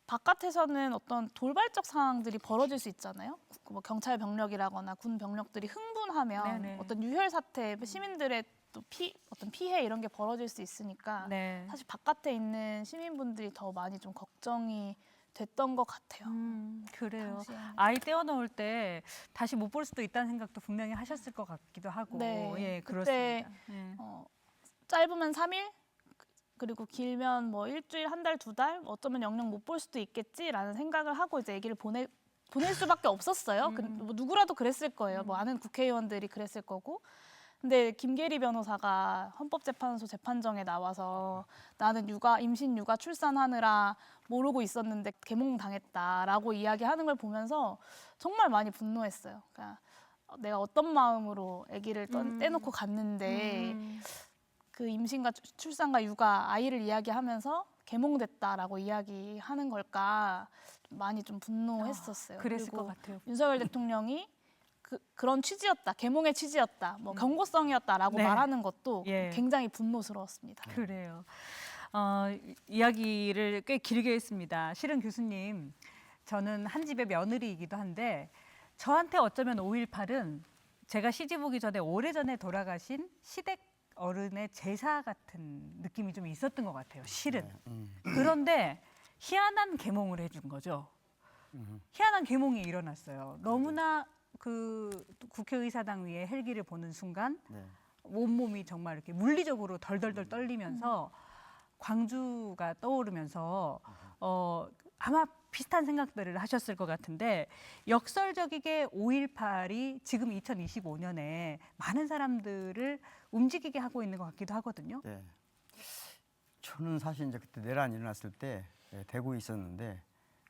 바깥에서는 어떤 돌발적 상황들이 벌어질 수 있잖아요. 뭐 경찰 병력이라거나 군 병력들이 흥분하면 네네. 어떤 유혈 사태, 시민들의 또 어떤 피해 이런 게 벌어질 수 있으니까 네. 사실 바깥에 있는 시민분들이 더 많이 좀 걱정이 됐던 것 같아요. 그래요. 당시에는. 아이 떼어놓을 때 다시 못 볼 수도 있다는 생각도 분명히 하셨을 것 같기도 하고. 네. 예, 그때 그렇습니다. 네. 짧으면 3일 그리고 길면 뭐 일주일, 한 달, 2달 어쩌면 영영 못 볼 수도 있겠지라는 생각을 하고 이제 아기를 보낼 수밖에 없었어요. 뭐 누구라도 그랬을 거예요. 뭐 아는 국회의원들이 그랬을 거고. 근데 김계리 변호사가 헌법재판소 재판정에 나와서 나는 임신 육아 출산하느라 모르고 있었는데 계몽당했다라고 이야기하는 걸 보면서 정말 많이 분노했어요. 그러니까 내가 어떤 마음으로 아기를 떼놓고 갔는데 그 임신과 출산과 육아 아이를 이야기하면서 계몽됐다라고 이야기하는 걸까 많이 좀 분노했었어요. 그랬을 그리고 것 같아요. 윤석열 대통령이 그런 취지였다, 계몽의 취지였다, 뭐 경고성이었다라고 네. 말하는 것도 예. 굉장히 분노스러웠습니다. 그래요. 이야기를 꽤 길게 했습니다. 실은 교수님, 저는 한 집의 며느리이기도 한데 저한테 어쩌면 5.18은 제가 시집 오기 전에 오래전에 돌아가신 시댁 어른의 제사 같은 느낌이 좀 있었던 것 같아요. 실은. 그런데 희한한 계몽을 해준 거죠. 희한한 계몽이 일어났어요. 너무나 그 국회의사당 위에 헬기를 보는 순간 온몸이 정말 이렇게 물리적으로 덜덜덜 떨리면서 광주가 떠오르면서 아마 비슷한 생각들을 하셨을 것 같은데 역설적이게 5.18이 지금 2025년에 많은 사람들을 움직이게 하고 있는 것 같기도 하거든요. 네. 저는 사실 이제 그때 내란 일어났을 때 대구에 있었는데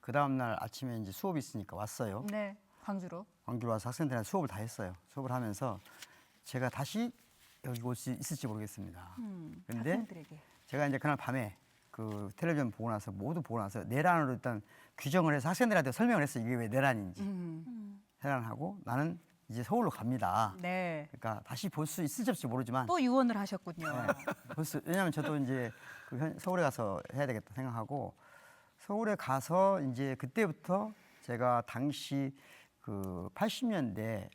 그 다음 날 아침에 이제 수업이 있으니까 왔어요. 네, 광주로 와서 학생들한테 수업을 다 했어요. 수업을 하면서 제가 다시 여기 올 수 있을지 모르겠습니다. 그런데 학생들에게. 제가 이제 그날 밤에 그 텔레비전 보고 나서 모두 보고 나서 내란으로 일단 규정을 해서 학생들한테 설명을 했어요. 이게 왜 내란인지. 내란하고 나는 이제 서울로 갑니다. 네. 그러니까 다시 볼 수 있을지 없을지 모르지만 또 유언을 하셨군요. 왜냐하면 저도 이제 서울에 가서 해야 되겠다 생각하고 서울에 가서 이제 그때부터 제가 당시 그 80년대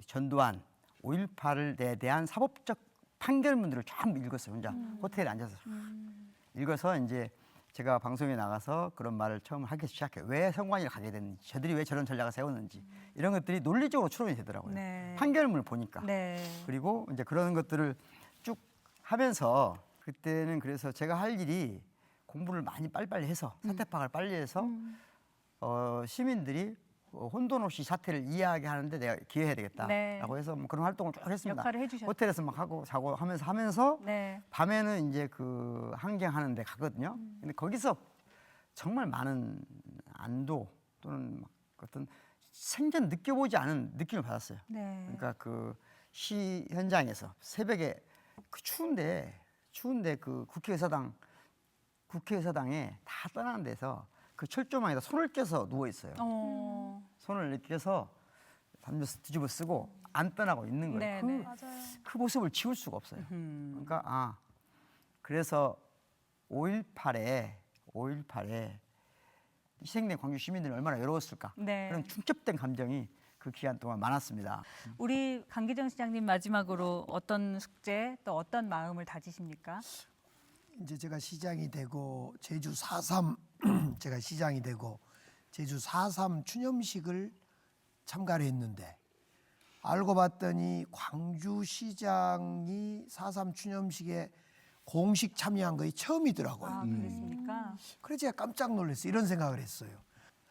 전두환 5.18에 대한 사법적 판결문들을 전부 읽었어요. 혼자 호텔에 앉아서 읽어서 이제 제가 방송에 나가서 그런 말을 처음 하기 시작해요. 왜 선관위를 가게 됐는지, 저들이 왜 저런 전략을 세웠는지 이런 것들이 논리적으로 추론이 되더라고요. 네. 판결문을 보니까. 네. 그리고 이제 그런 것들을 쭉 하면서 그때는 그래서 제가 할 일이 공부를 많이 빨리빨리 해서 사태 파악을 빨리 해서 시민들이 혼돈 없이 사태를 이해하게 하는데 내가 기여해야 되겠다라고 네. 해서 뭐 그런 활동을 쭉 했습니다. 역할을 해주셨죠. 호텔에서 막 하고 자고 하면서 네. 밤에는 이제 그 항쟁하는 데 가거든요. 근데 거기서 정말 많은 안도 또는 막 어떤 생전 느껴보지 않은 느낌을 받았어요. 네. 그러니까 그 시 현장에서 새벽에 그 추운데 그 국회의사당에 다 떠나는 데서 그 철조망에다 손을 껴서 누워 있어요. 손을 이렇게 껴서 담요 뒤집어 쓰고 안 떠나고 있는 거예요. 네, 네. 그 모습을 지울 수가 없어요. 그러니까 그래서 5.18에 희생된 광주 시민들이 얼마나 외로웠을까. 네. 그런 충격된 감정이 그 기간 동안 많았습니다. 우리 강기정 시장님 마지막으로 어떤 숙제 또 어떤 마음을 다지십니까? 이제 제가 시장이 되고 제주 4.3 제가 시장이 되고 제주 4.3 추념식을 참가를 했는데 알고 봤더니 광주시장이 4.3 추념식에 공식 참여한 거의 처음이더라고요. 아, 그랬습니까? 그래서 제가 깜짝 놀랐어요. 이런 생각을 했어요.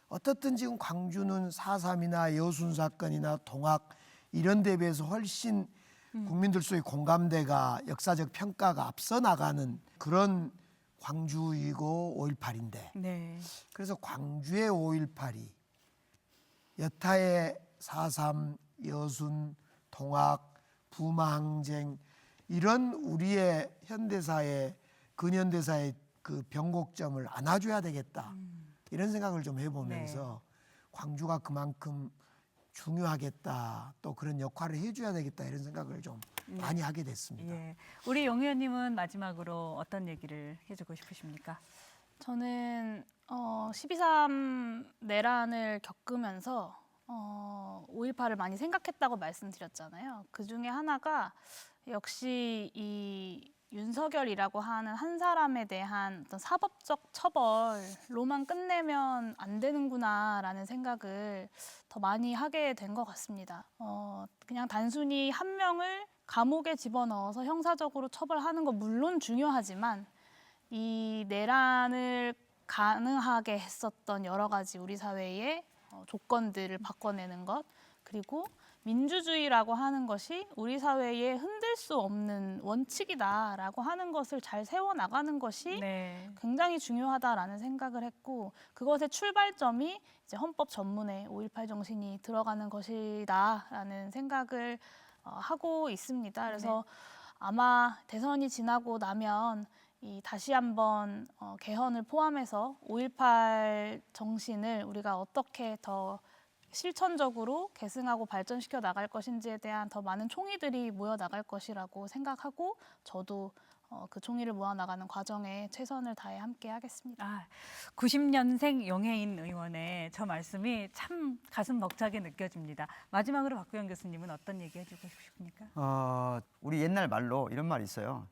어떻든 지금 광주는 4.3이나 여순 사건이나 동학 이런 데 비해서 훨씬 국민들 속의 공감대가 역사적 평가가 앞서 나가는 그런 광주이고 5.18인데 네. 그래서 광주의 5.18이 여타의 4.3, 여순, 동학, 부마항쟁 이런 우리의 현대사의 근현대사의 그 변곡점을 안아줘야 되겠다 이런 생각을 좀 해보면서 광주가 그만큼 중요하겠다 또 그런 역할을 해줘야 되겠다 이런 생각을 좀 많이 하게 됐습니다. 예. 우리 용 의원님은 마지막으로 어떤 얘기를 해주고 싶으십니까? 저는 12.3 내란을 겪으면서 5.18을 많이 생각했다고 말씀드렸잖아요. 그 중에 하나가 역시 이 윤석열이라고 하는 한 사람에 대한 어떤 사법적 처벌로만 끝내면 안 되는구나라는 생각을 더 많이 하게 된 것 같습니다. 그냥 단순히 한 명을 감옥에 집어넣어서 형사적으로 처벌하는 건 물론 중요하지만 이 내란을 가능하게 했었던 여러 가지 우리 사회의 조건들을 바꿔내는 것 그리고 민주주의라고 하는 것이 우리 사회에 흔들 수 없는 원칙이다라고 하는 것을 잘 세워나가는 것이 굉장히 중요하다라는 생각을 했고 그것의 출발점이 이제 헌법 전문에 5.18 정신이 들어가는 것이다라는 생각을 하고 있습니다. 그래서 아마 대선이 지나고 나면 다시 한번 개헌을 포함해서 5.18 정신을 우리가 어떻게 더 실천적으로 계승하고 발전시켜 나갈 것인지에 대한 더 많은 총의들이 모여 나갈 것이라고 생각하고 저도 그 총의를 모아 나가는 과정에 최선을 다해 함께 하겠습니다. 90년생 용해인 의원의 저 말씀이 참 가슴 벅차게 느껴집니다. 마지막으로 박구영 교수님은 어떤 얘기 해주고 싶습니까? 우리 옛날 말로 이런 말이 있어요.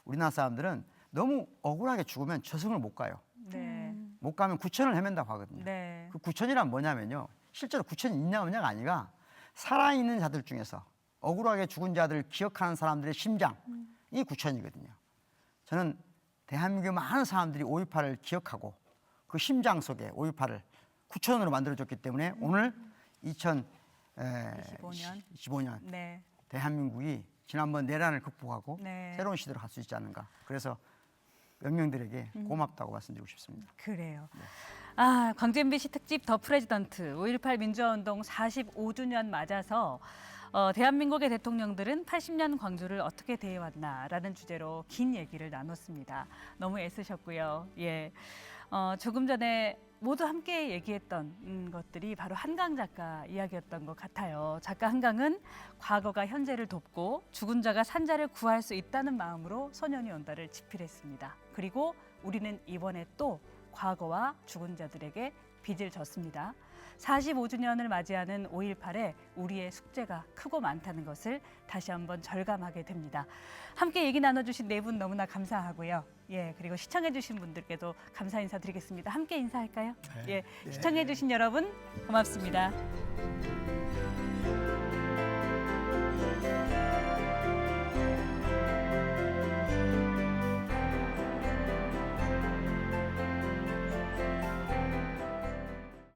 우리나라 사람들은 너무 억울하게 죽으면 저승을 못 가요. 네. 못 가면 구천을 헤맨다고 하거든요. 네. 그 구천이란 뭐냐면요. 실제로 구천이 있냐 없냐가 아니라 살아있는 자들 중에서 억울하게 죽은 자들을 기억하는 사람들의 심장이 구천이거든요. 저는 대한민국 많은 사람들이 5.18을 기억하고 그 심장 속에 5.18을 구천으로 만들어줬기 때문에 오늘 2025년 네. 대한민국이 지난번 내란을 극복하고 네. 새로운 시대로 갈 수 있지 않는가. 그래서 영명들에게 고맙다고 말씀드리고 싶습니다. 그래요. 광주 MBC 특집 더 프레지던트 5.18 민주화운동 45주년 맞아서 대한민국의 대통령들은 80년 광주를 어떻게 대해왔나라는 주제로 긴 얘기를 나눴습니다. 너무 애쓰셨고요. 예, 조금 전에 모두 함께 얘기했던 것들이 바로 한강 작가 이야기였던 것 같아요. 작가 한강은 과거가 현재를 돕고 죽은 자가 산자를 구할 수 있다는 마음으로 소년이 온다를 집필했습니다. 그리고 우리는 이번에 또 과거와 죽은 자들에게 빚을 졌습니다. 45주년을 맞이하는 5.18에 우리의 숙제가 크고 많다는 것을 다시 한번 절감하게 됩니다. 함께 얘기 나눠주신 네 분 너무나 감사하고요. 예, 그리고 시청해주신 분들께도 감사 인사드리겠습니다. 함께 인사할까요? 네. 예, 시청해주신 여러분 고맙습니다.